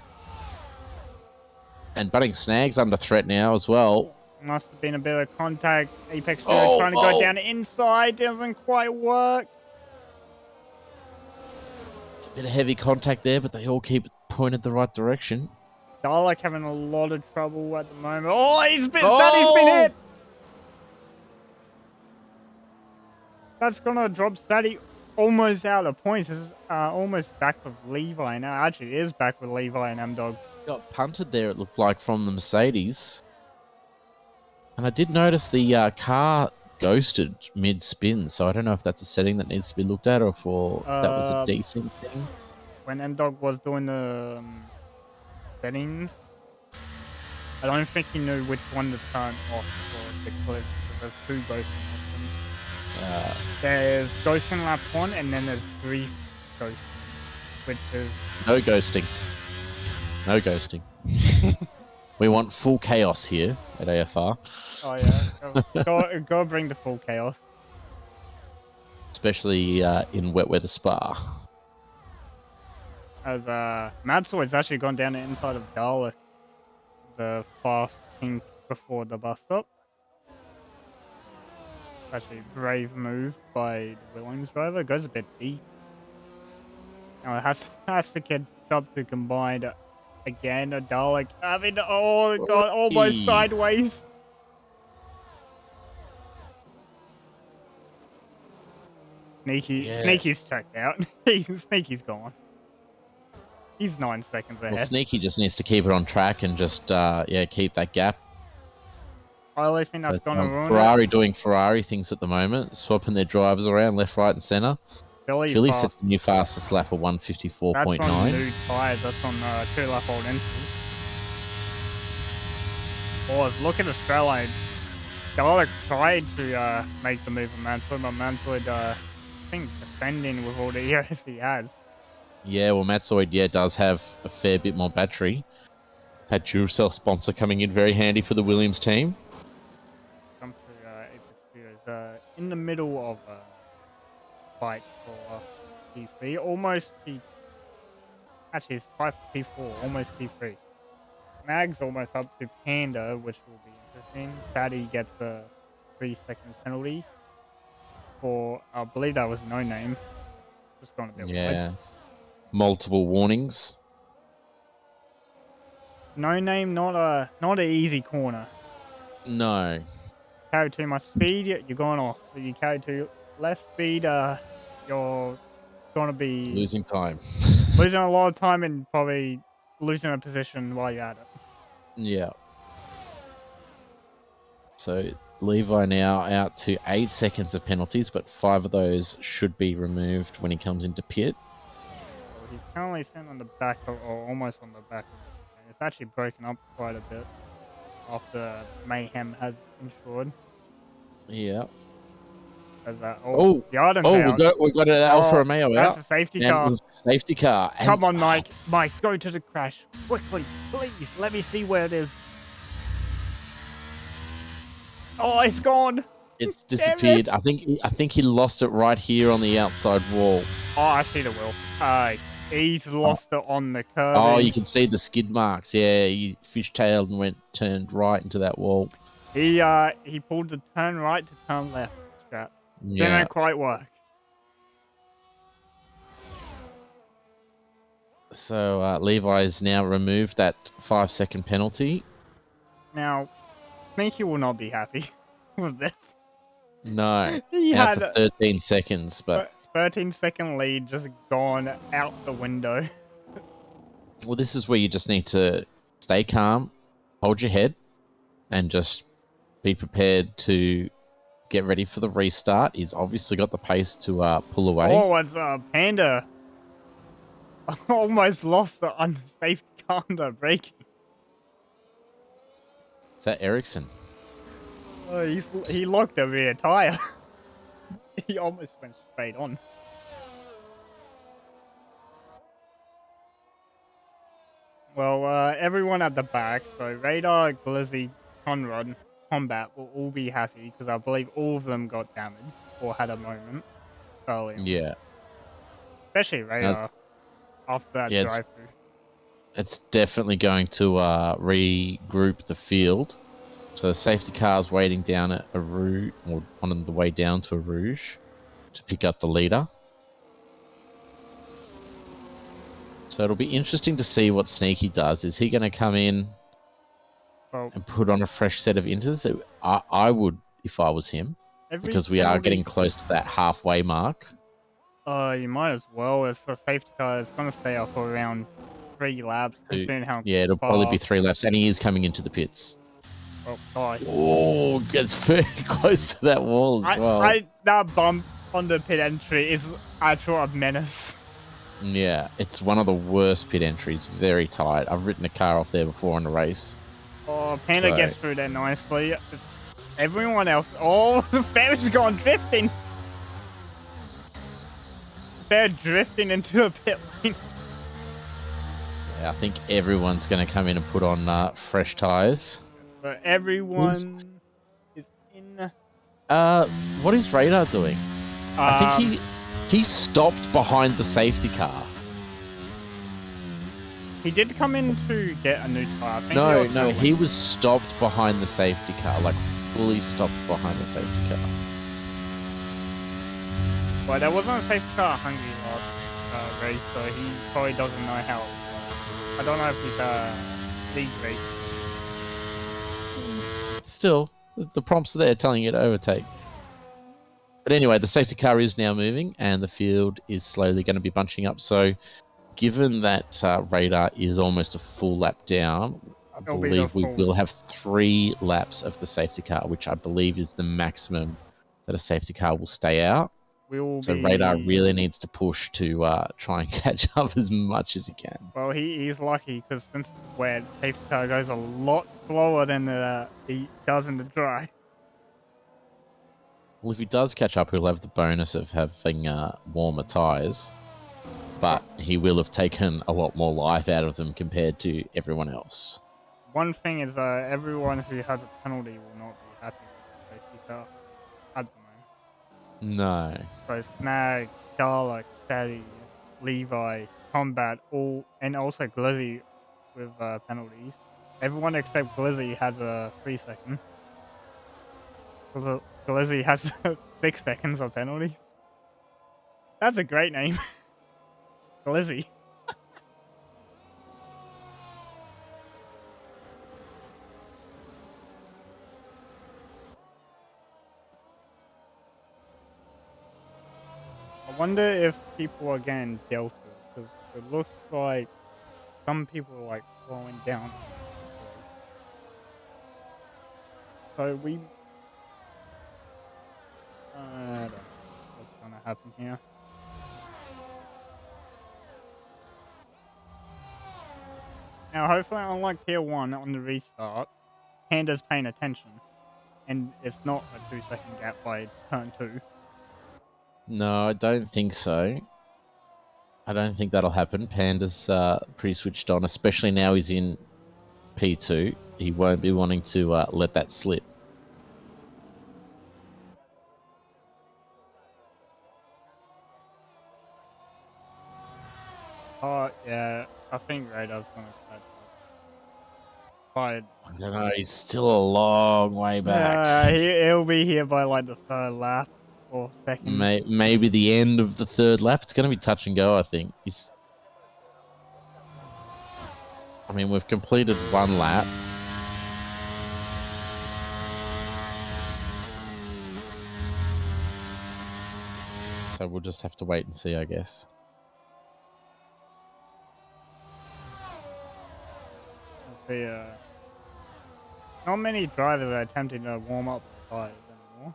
And Bunning Snags under threat now as well. Must have been a bit of contact. Apex trying to go down the inside. Doesn't quite work. A bit of heavy contact there, but they all keep pointed the right direction. Dalek having a lot of trouble at the moment. Oh, Sadie's been hit. That's gonna drop Sadie almost out of points. This is almost back with Levi now. Actually, it is back with Levi and M-Dog. Got punted there, it looked like, from the Mercedes. And I did notice the car ghosted mid-spin, so I don't know if that's a setting that needs to be looked at or if that was a decent thing. When M-Dog was doing the settings, I don't think he knew which one to turn off for the clip. There's 2 ghosting options. There's ghosting lap 1, and then there's 3 ghosting, which is... No ghosting. No ghosting. We want full chaos here at AFR. Oh yeah, go bring the full chaos. Especially in wet weather Spa. As Matzoid's actually gone down the inside of Dalek, the fast pink before the bus stop. Actually, brave move by the Williams driver. Goes a bit deep. Now it has to catch up to Combined again. Dalek having almost sideways. Sneaky's checked out. Sneaky's gone. He's 9 seconds ahead. Well, Sneaky just needs to keep it on track and just keep that gap. I really think that's gonna ruin Ferrari doing Ferrari things at the moment, swapping their drivers around left, right, and center. Philly sets the new fastest lap of 154.9. That's on new tyres. That's on 2 lap old engines. Look at Australia. Dalek tried to make the move of Mansfield, but Mansfield, I think, defending with all the ERS he has. Yeah, well, Matzoid, does have a fair bit more battery. Had Duracell sponsor coming in very handy for the Williams team. Come to Apex Studios. In the middle of a fight for P3. Almost P... Actually, it's 5 P4, almost P3. Mag's almost up to Panda, which will be interesting. Sadie gets a 3-second penalty for, I believe that was no name. Just gone a bit wide. Multiple warnings. No name, not an easy corner. No. Carry too much speed, you're going off. If you carry too less speed, you're gonna be losing time. Losing a lot of time and probably losing a position while you're at it. Yeah. So Levi now out to 8 seconds of penalties, but 5 of those should be removed when he comes into pit. He's currently sitting on the back or almost on the back. It's actually broken up quite a bit after Mayhem has ensured. Yeah. As that, we got an Alfa Romeo out. That's a safety car. Safety car. Come on, Mike. Mike, go to the crash quickly, please. Let me see where it is. Oh, it's gone. It's disappeared. I think he lost it right here on the outside wall. Oh, I see the wheel. He's lost it on the curve. Oh, you can see the skid marks. Yeah, he fishtailed and turned right into that wall. He pulled the turn right to turn left strap. Yeah. Didn't quite work. So Levi's now removed that 5-second penalty. Now, Sneaky will not be happy with this. No, He out had to 13 seconds, but 13-second lead just gone out the window. well, this is where you just need to stay calm, hold your head, and just be prepared to get ready for the restart. He's obviously got the pace to pull away. Oh, it's Panda. Almost lost the unsafe car under braking. Is that Ericsson? Oh, he locked a rear tire. He almost went straight on. Well, everyone at the back, so Radar, Glizzy, Conrad, Combat will all be happy because I believe all of them got damaged or had a moment early on. Yeah. Especially Radar after that yeah, drive-through. It's definitely going to regroup the field. So the safety car's waiting down at a Rouge, or on the way down to a Rouge to pick up the leader. So it'll be interesting to see what Sneaky does. Is he going to come in and put on a fresh set of inters? I would if I was him, because we are getting close to that halfway mark. You might as well, as the safety car is going to stay out for around 3 laps. Considering how it'll probably be 3 laps, and he is coming into the pits. Oh, God. Oh, gets very close to that wall as well. That bump on the pit entry is actually a menace. Yeah, it's one of the worst pit entries. Very tight. I've written a car off there before in a race. Oh, Panda gets through there nicely. Everyone else. Oh, the Ferris has gone drifting. They're drifting into a pit lane. Yeah, I think everyone's going to come in and put on fresh tyres. But everyone is in. What is Radar doing? I think he stopped behind the safety car. He did come in to get a new car. No, he was stopped behind the safety car, like fully stopped behind the safety car. Well, there wasn't a safety car at Hungary last race, so he probably doesn't know how. I don't know if he's league race. Still, the prompts are there telling you to overtake. But anyway, the safety car is now moving, and the field is slowly going to be bunching up. So, given that Radar is almost a full lap down, I believe we will have 3 laps of the safety car, which I believe is the maximum that a safety car will stay out. So Radar really needs to push to try and catch up as much as he can. Well, he's lucky because since where the safety car goes a lot slower than he does in the dry. Well, if he does catch up, he'll have the bonus of having warmer tyres, but he will have taken a lot more life out of them compared to everyone else. One thing is everyone who has a penalty will not be happy with the safety car at the moment. No. So Snag, Garlic, Daddy, Levi, Combat, and also Glizzy with penalties. Everyone except Glizzy has a 3-second. Glizzy has 6 seconds of penalty. That's a great name. Glizzy. I wonder if people are getting Delta, because it looks like some people are like slowing down. So we... I don't know what's going to happen here. Now, hopefully, unlike Tier 1 on the restart, Panda's paying attention, and it's not a 2-second gap by turn 2. No, I don't think so. I don't think that'll happen. Panda's pretty switched on, especially now he's in P2. He won't be wanting to let that slip. Oh, yeah, I think Radar's going to catch up. I don't know, he's still a long way back. He'll be here by like the 3rd lap or 2nd. Maybe the end of the 3rd lap. It's going to be touch and go, I think. I mean, we've completed one lap. So we'll just have to wait and see, I guess. The not many drivers are attempting to warm up the tires anymore.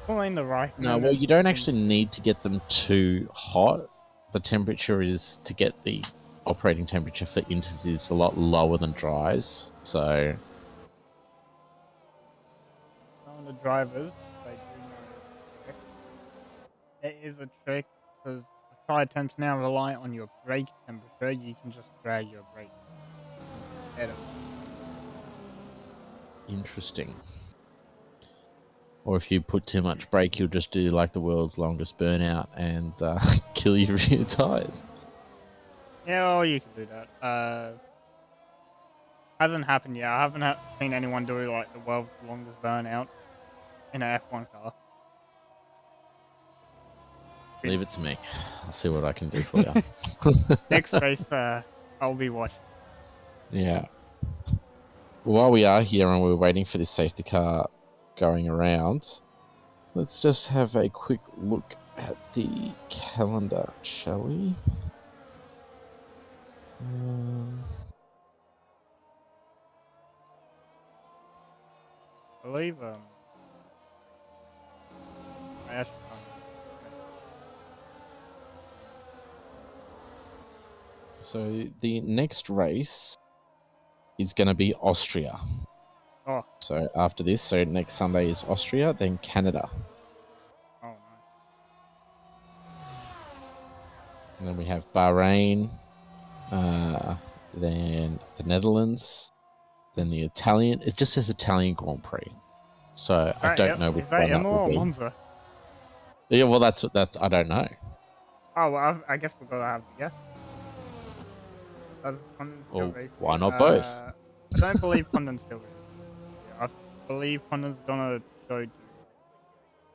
Pulling the right. No, well, you don't actually need to get them too hot. The temperature is to get the operating temperature for inters is a lot lower than dries. So some of the drivers, they do know the trick. It is a trick because the tire temps now rely on your brake temperature. You can just drag your brake instead of interesting. Or if you put too much brake, you'll just do like the world's longest burnout and kill your rear tires. yeah, well, you can do that. Hasn't happened yet. I haven't seen anyone do like the world's longest burnout in an F1 car. Leave it to me. I'll see what I can do for you. Next race, I'll be watching. Yeah. While we are here and we're waiting for this safety car going around, let's just have a quick look at the calendar, shall we? I believe I actually So the next race is going to be Austria. oh So after this, so next Sunday is Austria, then Canada. no. And then we have Bahrain, then the Netherlands, then the Italian. It just says Italian Grand Prix. So I don't know which is that one that Imola will or be. Monza? Yeah, well, that's I don't know. Oh, well, I guess we're gonna have to guess. Does Condon still Well, race? why not both? I don't believe Condon still races. Yeah, I believe Condon's gonna go to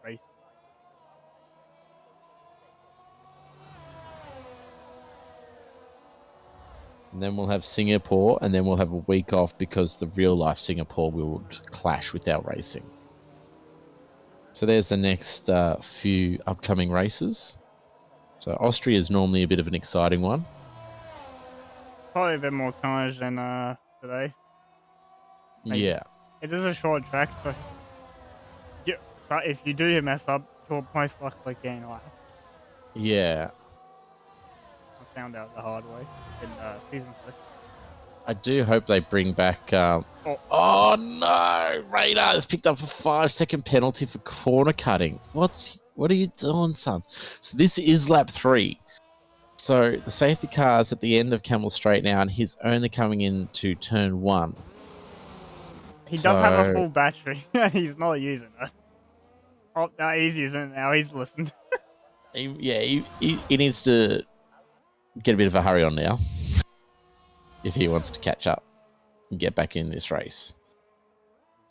race. And then we'll have Singapore, and then we'll have a week off because the real life Singapore will clash with our racing. So there's the next few upcoming races. So Austria is normally a bit of an exciting one. Probably a bit more carnage than today. Like, Yeah. it is a short track, so yeah. So if you do mess up, you'll most likely gain a lap. Yeah. I found out the hard way in season 6. I do hope they bring back... oh, no! Radar has picked up a 5-second penalty for corner cutting. What are you doing, son? So this is lap 3. So the safety car's at the end of Camel Straight now, and he's only coming into turn 1. He does have a full battery, and he's not using it. Oh, no, he's using it now. He's listened. He needs to get a bit of a hurry on now if he wants to catch up and get back in this race.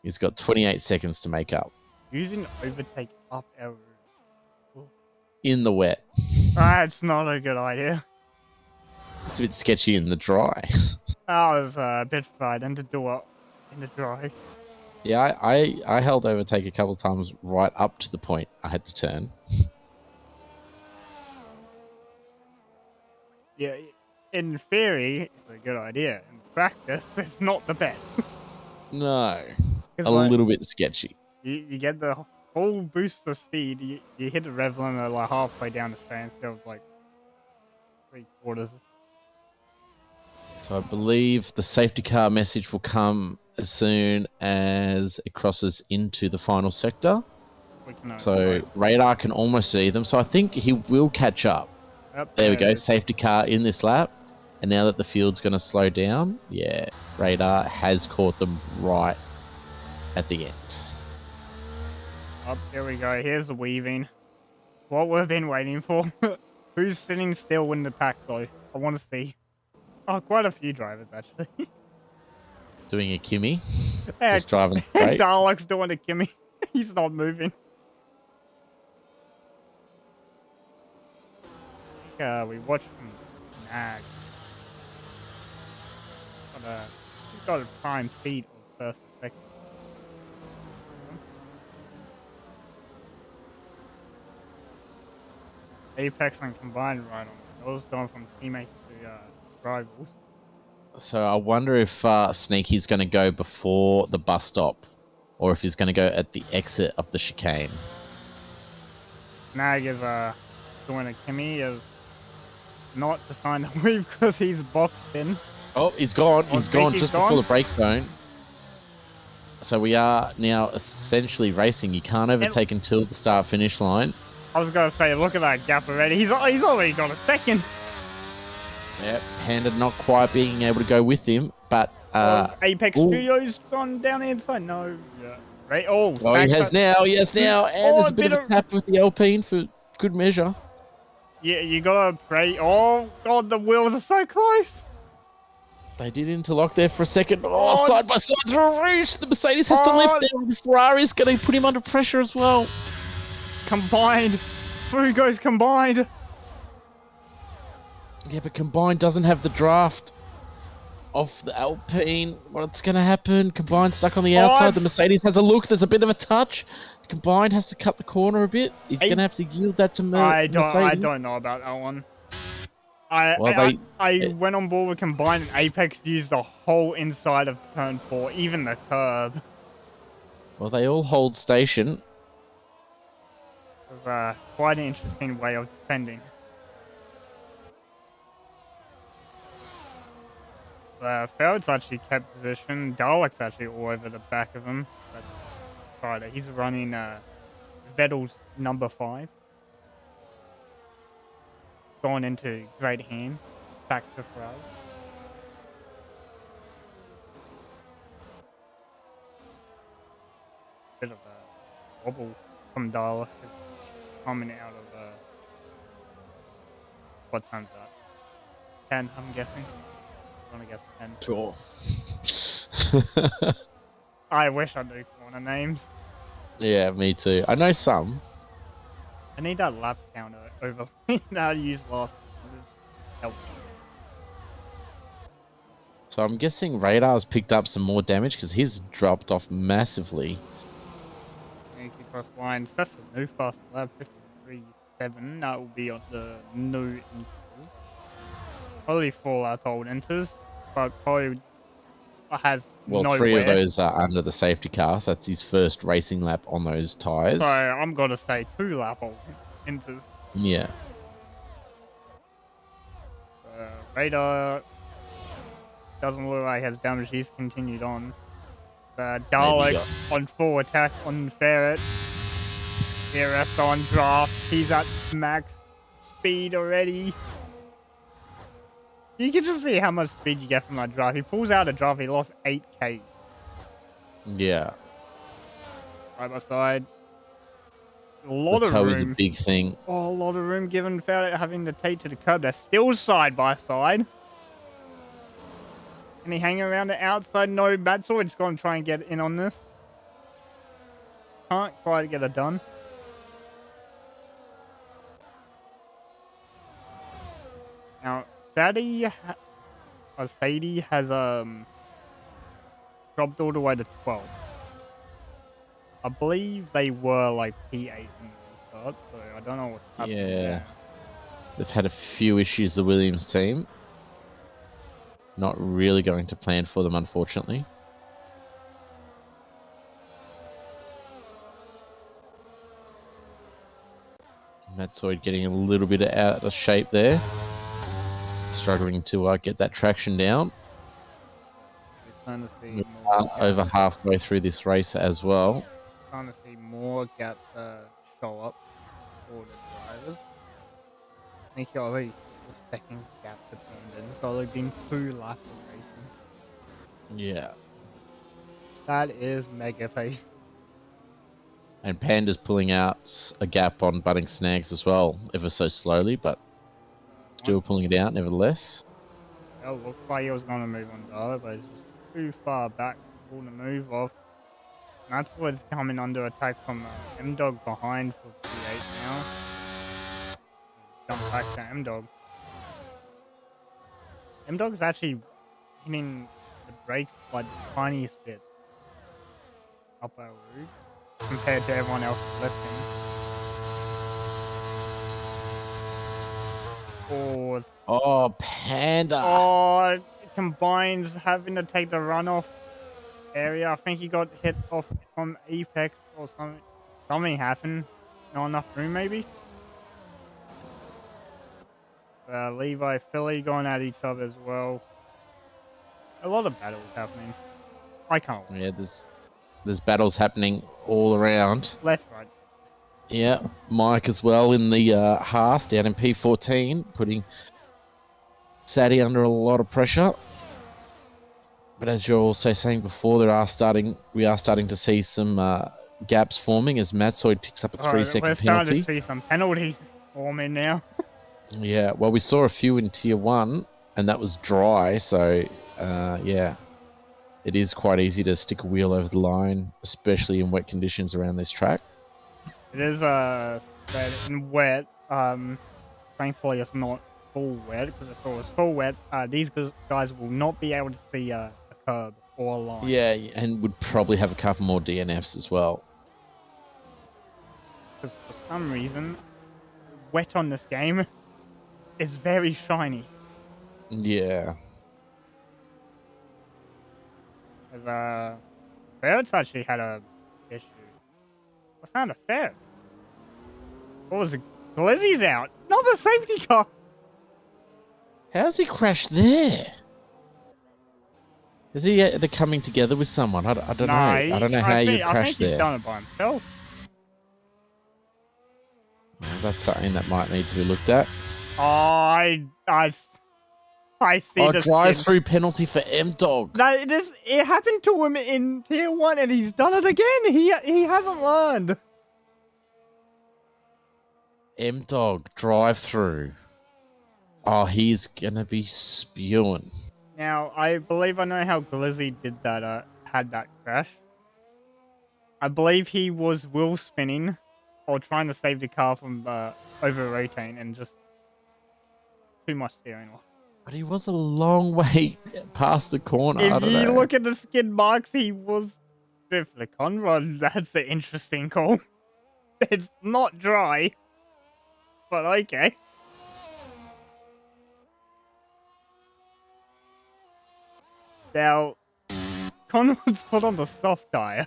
He's got 28 seconds to make up. Using overtake up arrow. In the wet. That's not a good idea. It's a bit sketchy in the dry. I was a bit frightened to do it in the dry. Yeah, I held overtake a couple of times right up to the point I had to turn. Yeah, in theory, it's a good idea. In practice, it's not the best. No. It's A like, little bit sketchy. you get the whole boost for speed. You hit the rev limiter like halfway down the straight instead of like 3/4. So I believe the safety car message will come as soon as it crosses into the final sector. So Radar can almost see them. So I think he will catch up. Yep, There we go. Safety car in this lap. And now that the field's going to slow down, yeah, Radar has caught them right at the end. Oh, there we go. Here's the weaving. What we've been waiting for. Who's sitting still in the pack, though? I want to see. Oh, quite a few drivers, actually. Doing a Kimmy. Yeah, Just driving straight. Dalek's doing a Kimmy. He's not moving. I think we watched from Snag. he's got a prime speed of first and second. Apex and combined right on it. Those going from teammates to rivals. So I wonder if Sneaky's going to go before the bus stop, or if he's going to go at the exit of the chicane. Snag is doing a Kimmy is not to sign the weave because he's boxed in. Oh, he's gone. Oh, He's gone Sneaky's just gone? before the break zone. So we are now essentially racing. You can't overtake until the start-finish line. I was gonna say, look at that gap already. He's already got a second. Yep, Panda not quite being able to go with him, but Apex Studios gone down the inside. No, yeah. Right. Oh, he has now. Yes, now, and there's a bit of a tap with the Alpine for good measure. Yeah, you gotta pray. Oh God, the wheels are so close. They did interlock there for a second. Oh, side by side through a race. The Mercedes has to lift there. The Ferrari's going to put him under pressure as well. Combined. Through goes combined. Yeah, but combined doesn't have the draft off the Alpine. What's going to happen? Combined stuck on the outside. The Mercedes has a look. There's a bit of a touch. Combined has to cut the corner a bit. He's going to have to yield that to Mercedes. I don't know about that one. I went on board with combined, and Apex used the whole inside of turn 4, even the curb. Well, they all hold station. It was quite an interesting way of defending. Feld's actually kept position. Dalek's actually all over the back of him. But Friday, he's running Vettel's number 5. Going into great hands. Back to Ferrari. Bit of a wobble from Dalek coming out of what time's that? 10, I'm guessing. I'm gonna guess 10. Sure. I wish I knew corner names. Yeah, me too. I know some. I need that lap counter over that I used last time. So I'm guessing Radar's picked up some more damage because he's dropped off massively. Cross lines. That's a new fast lap, 53.7. That will be on the new enters. Probably 4 lap old enters, but probably has well, 3 of those are under the safety car, so that's his first racing lap on those tyres. So I'm going to say 2 lap old enters. Yeah. Radar doesn't look like he has damage. He's continued on. Dalek on full attack on Ferret. DRS on draft. He's at max speed already. You can just see how much speed you get from that draft. He pulls out a draft. He lost 8k. Yeah. Side by side. A lot the of toe room. Is a big thing. Oh, a lot of room given Ferret having to take to the curb. They're still side by side. Can he hang around the outside? No, Matsword's going to try and get in on this. Can't quite get it done. Now, Sadie has dropped all the way to 12. I believe they were like P8 in the start, so I don't know what's happening. Yeah. There. They've had a few issues, the Williams team. Not really going to plan for them, unfortunately. Matsoid getting a little bit out of shape there. Struggling to get that traction down. Over halfway through this race as well. Trying to see more gaps show up for the drivers. I think you're already 4 seconds gap dependent, so they've been 2 laps of racing. Yeah. That is mega pace. And Panda's pulling out a gap on Budding Snags as well, ever so slowly, but still pulling it out nevertheless. It looked like he was going to move on Dara, but he's just too far back for the move off. And that's what's coming under attack from M-Dog behind for P8 now. Jump back to M-Dog. M-Dog's actually hitting brakes like the tiniest bit. Upper root compared to everyone else lifting. Oh, Oh, Panda. oh, it combines having to take the runoff area. I think he got hit off from Apex or something. Something happened. Not enough room, maybe. Levi, Philly going at each other as well. A lot of battles happening. I can't wait. Yeah, there's battles happening all around. Left, right. Yeah, Mike as well in the Haas down in P14, putting Sadie under a lot of pressure. But as you're also saying before, we are starting to see some gaps forming as Matsoid picks up a 3-second We're starting penalty. to see some penalties forming now. Yeah, well, we saw a few in Tier 1, and that was dry, so yeah. It is quite easy to stick a wheel over the line, especially in wet conditions around this track. It is said in wet. Thankfully it's not full wet, because if it was full wet, these guys will not be able to see a curb or a line. Yeah, and would probably have a couple more DNFs as well. Because for some reason, wet on this game is very shiny. Yeah. As Ferret's actually had a issue. What's not a Ferret? What was it? Glizzy's out. Another safety car. How's he crashed there? Is he they're coming together with someone? I don't know. I don't know how you crashed I think there. he's done it by himself. Well, that's something that might need to be looked at. Oh, I see the drive-through penalty for M-Dog. It happened to him in Tier 1 and he's done it again. He hasn't learned. M-Dog drive-through. Oh, he's gonna be spewing. Now, I believe I know how Glizzy did that, had that crash. I believe he was wheel spinning or trying to save the car from over-rotating and just too much steering off. But he was a long way past the corner. If you look at the skid marks, he was with the Conrad. That's an interesting call. It's not dry, but okay. Now, Conrad's put on the soft tire.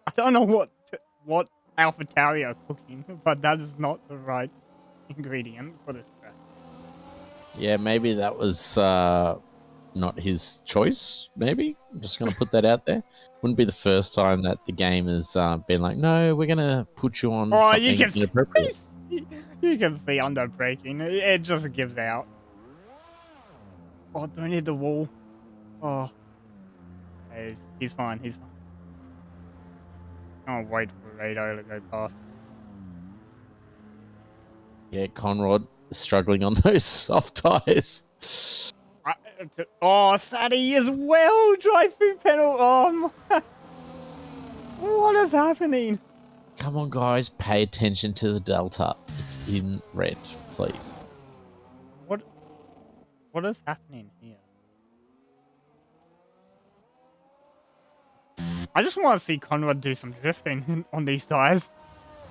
I don't know what AlphaTauri are cooking, but that is not the right ingredient for this track. Yeah, maybe that was not his choice, maybe. I'm just going to put that out there. Wouldn't be the first time that the game has been like, no, we're going to put you on something inappropriate. You can see under braking. It just gives out. Oh, don't hit the wall. Oh. He's fine. He's fine. Can't wait for Radar to go past. Yeah, Conrad struggling on those soft tires. Sadie as well. Drive-through penalty. Oh, my. What is happening? Come on, guys. Pay attention to the delta. It's in red, please. What is happening here? I just want to see Conrad do some drifting on these tires.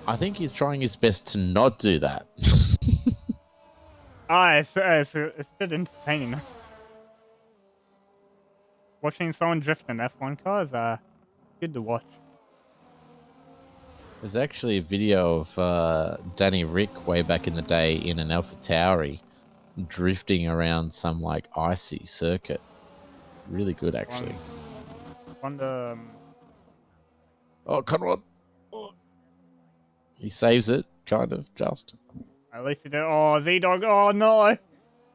I think he's trying his best to not do that. It's a bit entertaining. Watching someone drift an F1 car is good to watch. There's actually a video of Danny Rick way back in the day in an AlphaTauri drifting around some like icy circuit. Really good, actually. Oh, Conrad! Oh. He saves it, kind of, just. At least he did. Oh, Z-Dog. Oh, no.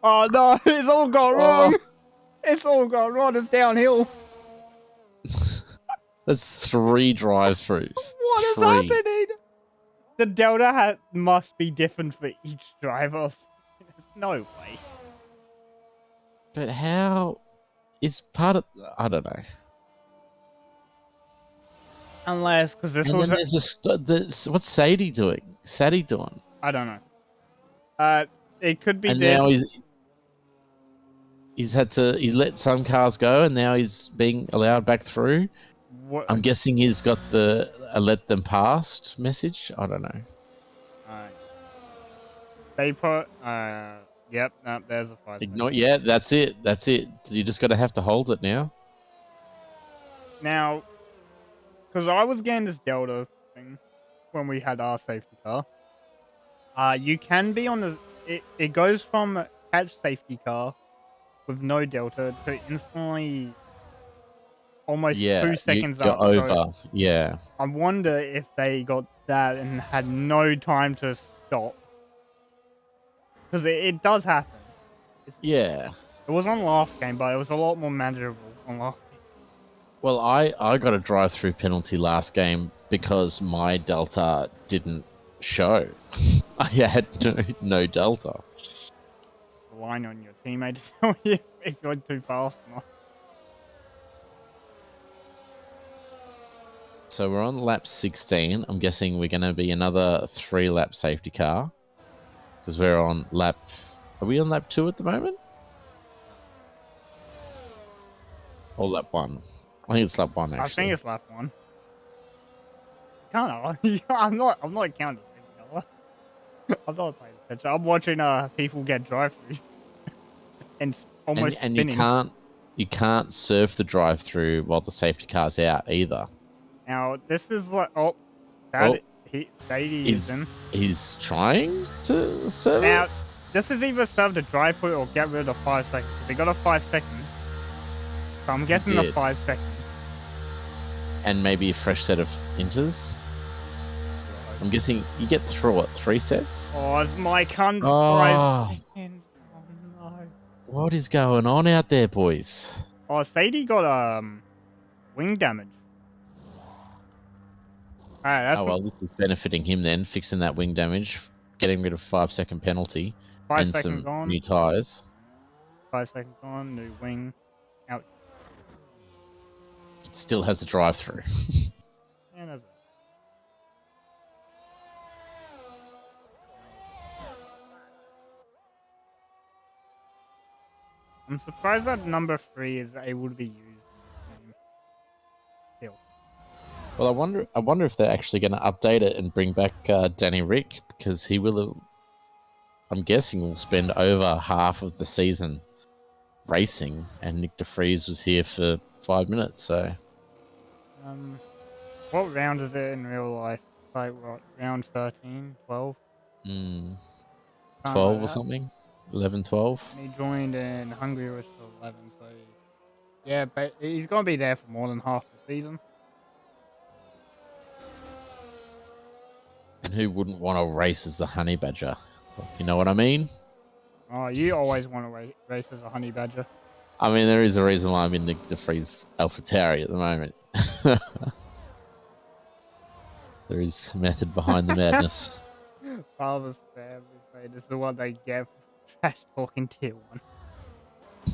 Oh, no. It's all gone wrong. It's all gone wrong. It's downhill. That's 3 drive-throughs. What is happening? The delta must be different for each driver. There's no way. But how? It's part of... I don't know. Unless, because this and was... Then there's what's Sadie doing? I don't know. It could be and this. Now He's let some cars go, and now he's being allowed back through. What? I'm guessing he's got the let them past message. I don't know. They put. Yep. No, there's a 5 second. Not yet. That's it. That's it. You just got to have to hold it now. Now, because I was getting this Delta thing when we had our safety car. You can be on the. It goes from catch safety car with no Delta to instantly almost 2 seconds you're up. over. So Yeah. I wonder if they got that and had no time to stop. Because it does happen. Yeah. It was on last game, but it was a lot more manageable on last game. Well, I got a drive-through penalty last game because my Delta didn't show. I had no Delta. Just relying on your teammates to tell you if you're too fast or not. So we're on lap 16. I'm guessing we're going to be another 3-lap safety car because we're on lap. Are we on lap 2 at the moment? Or lap 1? I think it's lap 1 actually. I think it's lap 1. I'm not counting safety car. I'm not paying attention. I'm watching people get drive-throughs and almost and spinning. you can't surf the drive-through while the safety car's out either. Now this is like Sadie is in. He's trying to serve Now it? this is either serve the drive-through or get rid of the 5 seconds. They got a 5 seconds, so I'm guessing the 5 seconds. And maybe a fresh set of inters. I'm guessing you get through it 3 sets. Oh, it's my cunt. Oh. Seconds. Oh no. What is going on out there, boys? Oh, Sadie got wing damage. Alright, that's well, this is benefiting him then, fixing that wing damage, getting rid of 5-second penalty, 5 and seconds some on. new tyres. 5 seconds on, new wing. Out. It still has a drive-through. And that's it. I'm surprised that number 3 is able to be used. Still. Well, I wonder if they're actually going to update it and bring back Danny Rick, because he will. I'm guessing will spend over half of the season racing, and Nick DeFries was here for 5 minutes. So, what round is it in real life? Like what? Round 13, 12? 12 or something. 11, 12. And he joined in Hungary was for 11, so yeah, but he's gonna be there for more than half the season. And who wouldn't want to race as the Honey Badger? You know what I mean? Oh, you always want to race as a Honey Badger. I mean, there is a reason why I'm in Nick DeFries AlphaTauri at the moment. There is method behind the madness. Father's family say this is what they get for trash talking tier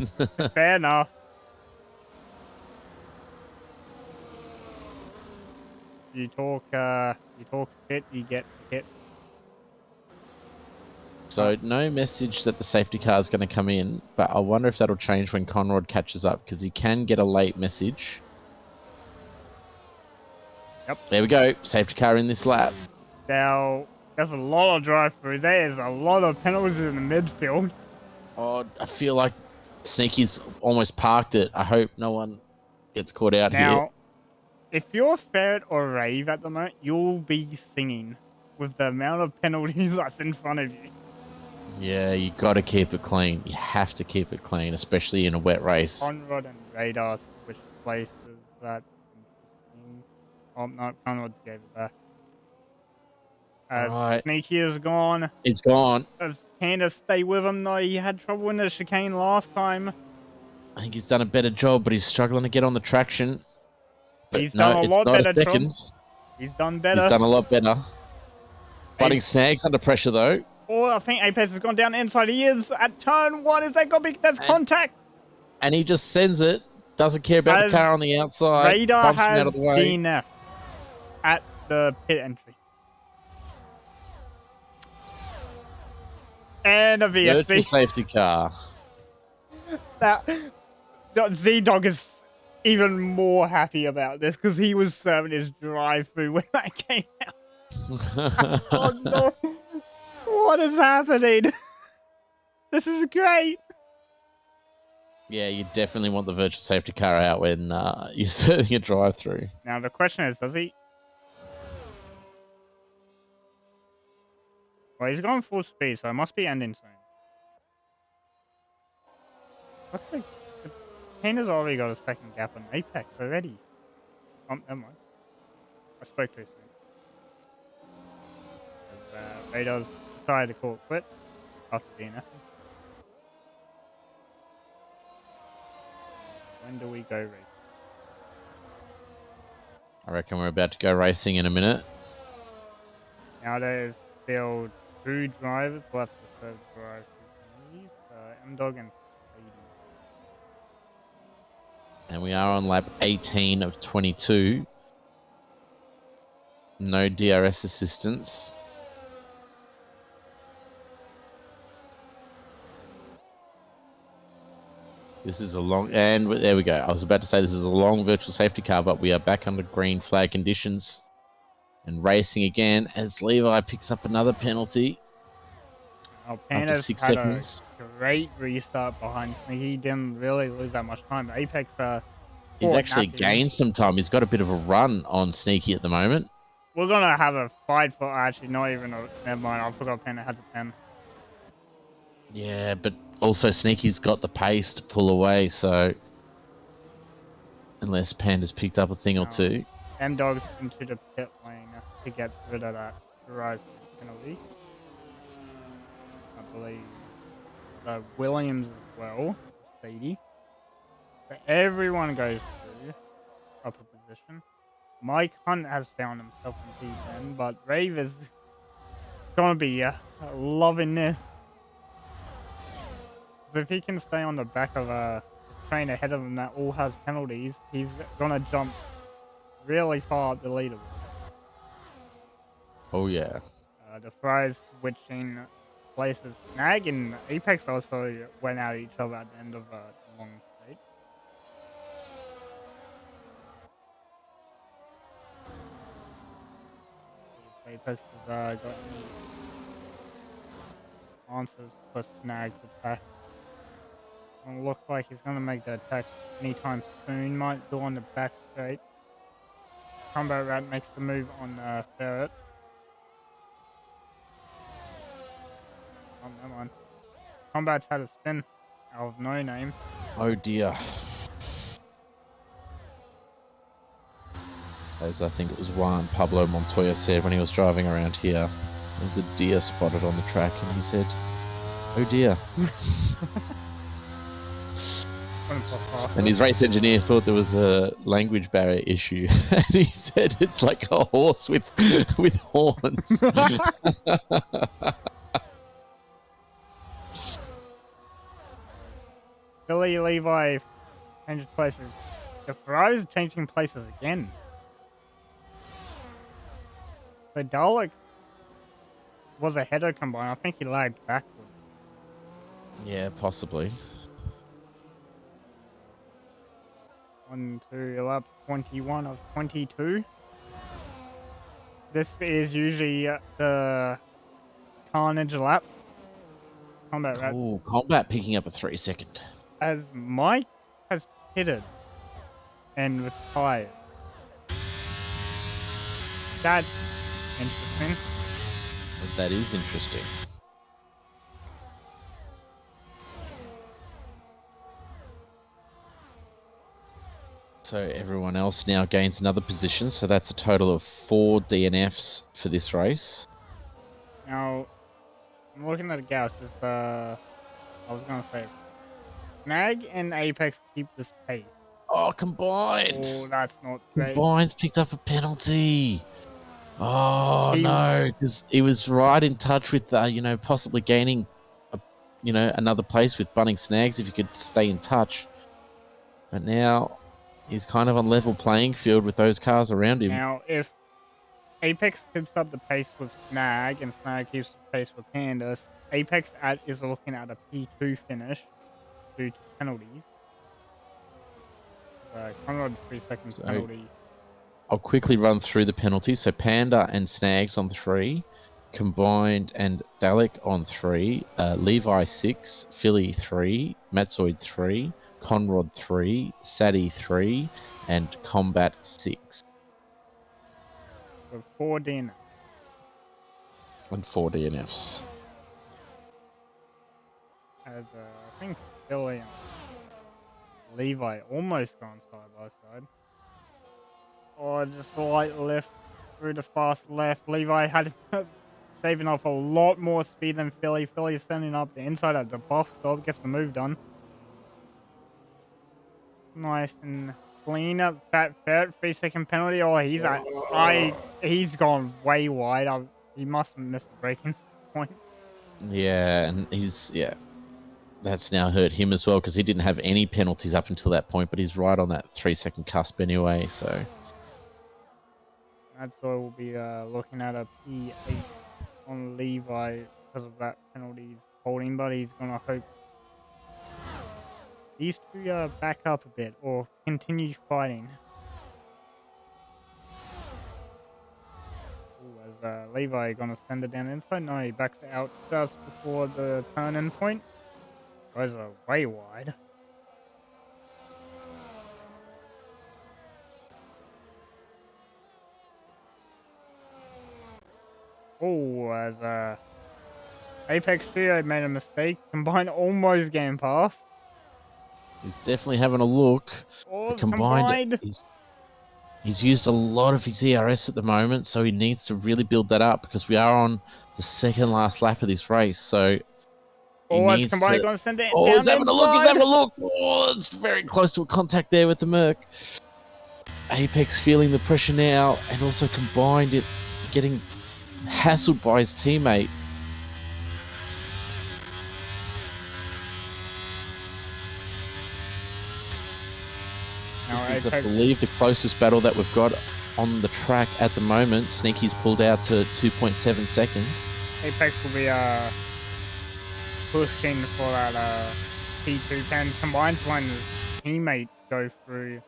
1. Fair enough. You talk shit, you get hit. So no message that the safety car is going to come in, but I wonder if that'll change when Conrad catches up, because he can get a late message. Yep. There we go. Safety car in this lap. Now, there's a lot of drive-throughs. There's a lot of penalties in the midfield. Oh, I feel like Sneaky's almost parked it. I hope no one gets caught out here. Now, if you're Ferret or Rave at the moment, you'll be singing with the amount of penalties that's in front of you. Yeah, you got to keep it clean. You have to keep it clean, especially in a wet race. Conrad and Radar switched places. That's interesting. Oh, no, Conrad gave it back. Right. Sneaky is gone. He's gone. Does Panda stay with him? No, he had trouble in the chicane last time. I think he's done a better job, but he's struggling to get on the traction. But He's done a lot better. He's done better. He's done a lot better. Butting snags under pressure, though. Oh, I think Apex has gone down the inside. He is at turn 1. Is that going to be... There's contact. And he just sends it. Doesn't care about the car on the outside. Radar bumps him out has of the way. DNF at the pit entry. And a Virtual VSC. safety car. That Z-Dog is even more happy about this because he was serving his drive-through when that came out. Oh no! What is happening? This is great. Yeah, you definitely want the virtual safety car out when you're serving a drive-through. Now the question is, does he? Well, he's going full speed, so it must be ending soon. Looks like the Panda's already got a second gap on Apex already. Oh, never mind. I spoke too soon. Radar's decided to call it quits after DNF. When do we go racing? I reckon we're about to go racing in a minute. Now there's still 2 drivers left to serve drive through these. M-Dog and Sadie. And we are on lap 18 of 22. No DRS assistance. This is a long, and there we go. I was about to say this is a long virtual safety car, but we are back under green flag conditions and racing again as Levi picks up another penalty. Oh, After Panda's 6 had seconds. a great restart behind Sneaky. He didn't really lose that much time. Apex, He's caught actually napping. gained some time. He's got a bit of a run on Sneaky at the moment. We're gonna have a fight for actually not even a never mind. I forgot Panda has a pen. Yeah, but also Sneaky's got the pace to pull away, so unless Panda's picked up a thing or two. M-Dog's into the pit lane to get rid of that drive penalty. I believe Williams as well. Sadie. So everyone goes through upper position. Mike Hunt has found himself in P10, but Rave is gonna be loving this. Because if he can stay on the back of a train ahead of him that all has penalties, he's gonna jump really far up the leaderboard. Oh, yeah. The Fries switching places. Snag and Apex also went at each other at the end of the long straight. Apex has got any answers for Snag's attack. Well, looks like he's gonna make the attack anytime soon. Might do on the back straight. Combat Rat makes the move on Ferret. Oh, never mind. Combat's had a spin out of no name. Oh, dear. As I think it was Juan Pablo Montoya said when he was driving around here, there was a deer spotted on the track, and he said, "Oh dear." And his race engineer thought there was a language barrier issue, and he said it's like a horse with horns. Billy Levi changed places. The Ferrari's changing places again. The Dalek was a header combine. I think he lagged backwards. Yeah, possibly. On to lap 21 of 22. This is usually the carnage lap. Combat Rat. Oh, Combat picking up a 3-second. As Mike has pitted and retired. That's interesting. That is interesting. So everyone else now gains another position. So that's a total of 4 DNFs for this race. Now, I'm looking at a Gauss. If, I was going to say, Snag and Apex keep this pace. Oh, combined. Oh, that's not great. Combined picked up a penalty. Oh, He- no. Because he was right in touch with, possibly gaining, another place with Bunning Snags if he could stay in touch. But now he's kind of on level playing field with those cars around him. Now, if Apex keeps up the pace with Snag and Snag keeps the pace with Pandas, Apex is looking at a P2 finish. due to penalties. Conrad 3 seconds So- penalty. I'll quickly run through the penalties. So Panda and Snags on 3, Combined and Dalek on 3, Levi 6, Philly 3, Matzoid 3, Conrad 3, Sadie 3, and Combat 6, So 4 DNF. and 4 DNFs. As I think Philly and Levi almost gone side by side. Oh, just a light lift through the fast left. Levi had shaving off a lot more speed than Philly. Philly is sending up the inside at the box stop, gets the move done. Nice and clean up. Fat 3-second penalty. Oh, he's gone way wide. He must have missed the breaking point. Yeah, and that's now hurt him as well because he didn't have any penalties up until that point, but he's right on that 3-second cusp anyway. So That's why we'll be looking at a P8 on Levi because of that penalty he's holding, but he's gonna hope these two back up a bit or continue fighting. Ooh, as Levi gonna send it down inside. No, he backs out just before the turn-in point. Those are way wide. Oh, as Apex Trio made a mistake. Combined almost getting past. he's definitely having a look. Oh, Combined. He's used a lot of his ERS at the moment, so he needs to really build that up because we are on the second last lap of this race. So Oh, as Combined gonna send it down he's having inside. a look. He's having a look. Oh, it's very close to a contact there with the Merc. Apex feeling the pressure now, and also Combined it getting hassled by his teammate. This is, I believe, the closest battle that we've got on the track at the moment. Sneaky's pulled out to 2.7 seconds. Apex will be pushing for that P2 10 combined line. His teammate go through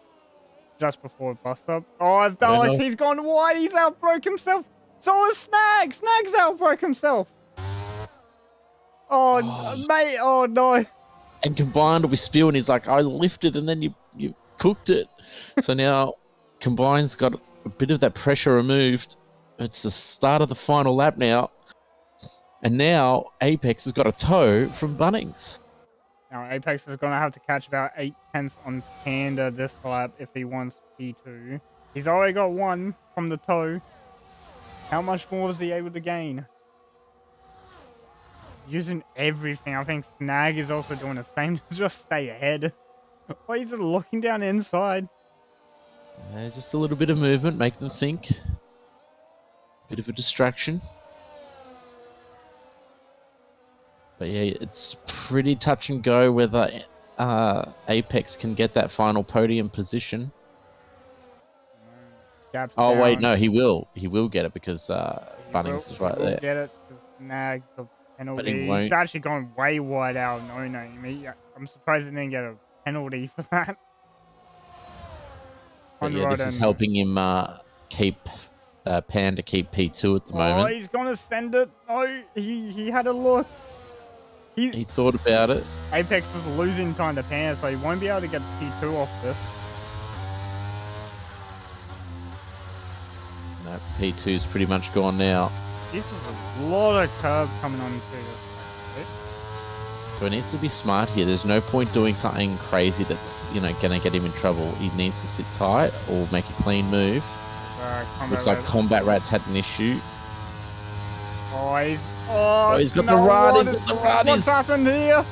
just before bust up. Oh, it's Dallas. He's gone wide. He's outbroke himself. So is Snag. Snag's outbroke himself. Oh, mate. Oh, no. And Combined will be spewing. He's like, I lifted and then you cooked it. So now Combined's got a bit of that pressure removed. It's the start of the final lap now. And now Apex has got a tow from Bunnings. Now Apex is going to have to catch about 8/10 on Panda this lap if he wants P2. He's already got 1 from the tow. How much more was he able to gain? Using everything. I think Snag is also doing the same to just stay ahead. Why he's just looking down inside? Just a little bit of movement, make them think. Bit of a distraction. But yeah, it's pretty touch and go whether Apex can get that final podium position. Gaps oh, down. wait, no, he will. He will get it because Bunnings is right there. Get it because Snags the penalty. But he won't. He's actually gone way wide out. No name. I'm surprised he didn't get a penalty for that. But yeah, this is helping him keep Panda keep P2 at the moment. Oh, he's gonna send it. Oh, he had a look. He thought about it. Apex is losing time to Panda, so he won't be able to get P2 off this. No, P2's pretty much gone now. This is a lot of curb coming on to this. So he needs to be smart here. There's no point doing something crazy that's, going to get him in trouble. He needs to sit tight or make a clean move. Looks like Combat Rat's had an issue. Oh, he's got the run. He's got the run. What's happened here?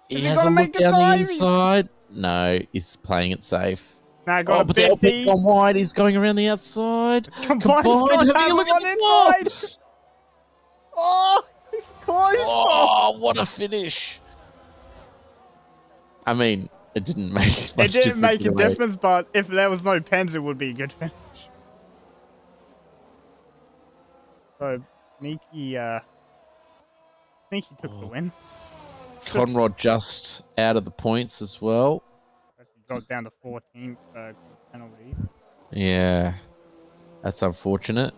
He has a look down the inside. No, he's playing it safe. Snag got but the LP gone wide. He's going around the outside. Combined having a look at the inside. Oh, it's close. Oh, what a finish. I mean, it didn't make much difference. It didn't make a difference, but if there was no pens, it would be a good finish. So, Sneaky took the win. Conrad just out of the points as well. Actually dropped down to 14th penalties. Yeah, that's unfortunate.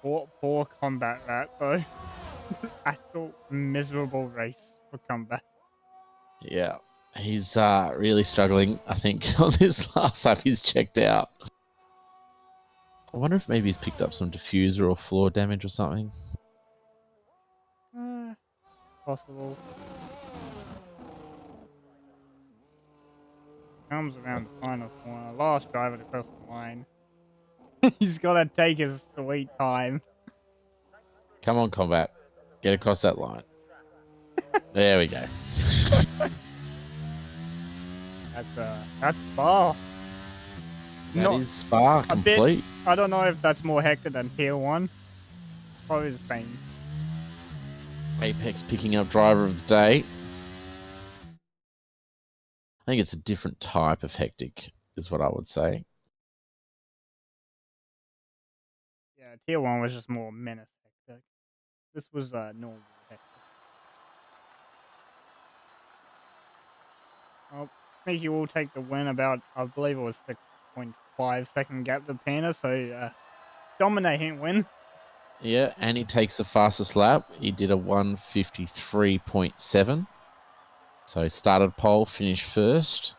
Poor combat rat though. Actual miserable race for combat. Yeah, he's really struggling. I think on this last lap he's checked out. I wonder if maybe he's picked up some diffuser or floor damage or something. Possible. Comes around the final corner. Last driver to cross the line. He's got to take his sweet time. Come on, combat. Get across that line. There we go. That's Spa. That is Spa complete. I don't know if that's more hectic than Tier 1. Probably the same. Apex picking up driver of the day. I think it's a different type of hectic, is what I would say. Yeah, Tier 1 was just more menace hectic. This was normal hectic. Well, I think he will take the win about, I believe it was 6.5 second gap to Pena, so dominating win. Yeah, and he takes the fastest lap. He did a 1:53.7. So started pole, finished first.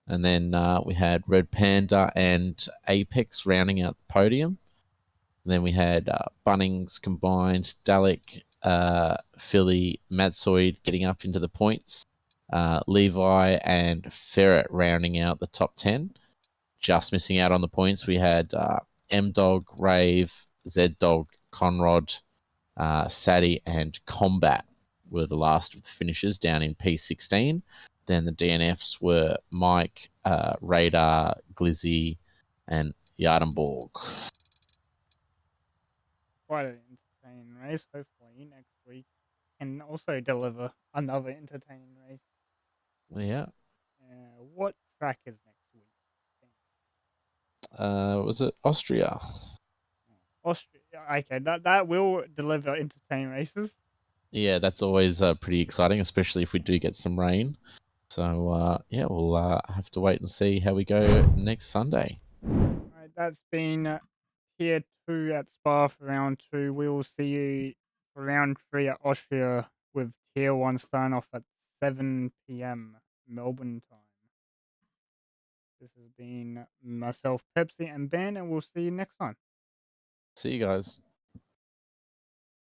And then we had Red Panda and Apex rounding out the podium. And then we had Bunnings combined, Dalek, Philly, Matsoid getting up into the points. Levi and Ferret rounding out the top 10. Just missing out on the points, we had M-Dog, Rave, Z-Dog, Conrad, Sadie, and Combat were the last of the finishers down in P16. Then the DNFs were Mike, Radar, Glizzy, and Yardenborg. Quite an entertaining race. Hopefully next week can also deliver another entertaining race. Yeah. What track is next week? Was it Austria? Austria. Okay, that will deliver entertaining races. Yeah, that's always pretty exciting, especially if we do get some rain. So, yeah, we'll have to wait and see how we go next Sunday. Alright, that's been Tier 2 at Spa for round 2. We will see you for round 3 at Austria with Tier 1 starting off at 7 p.m. Melbourne time. This has been myself, Pepsi, and Ben, and we'll see you next time. See you guys.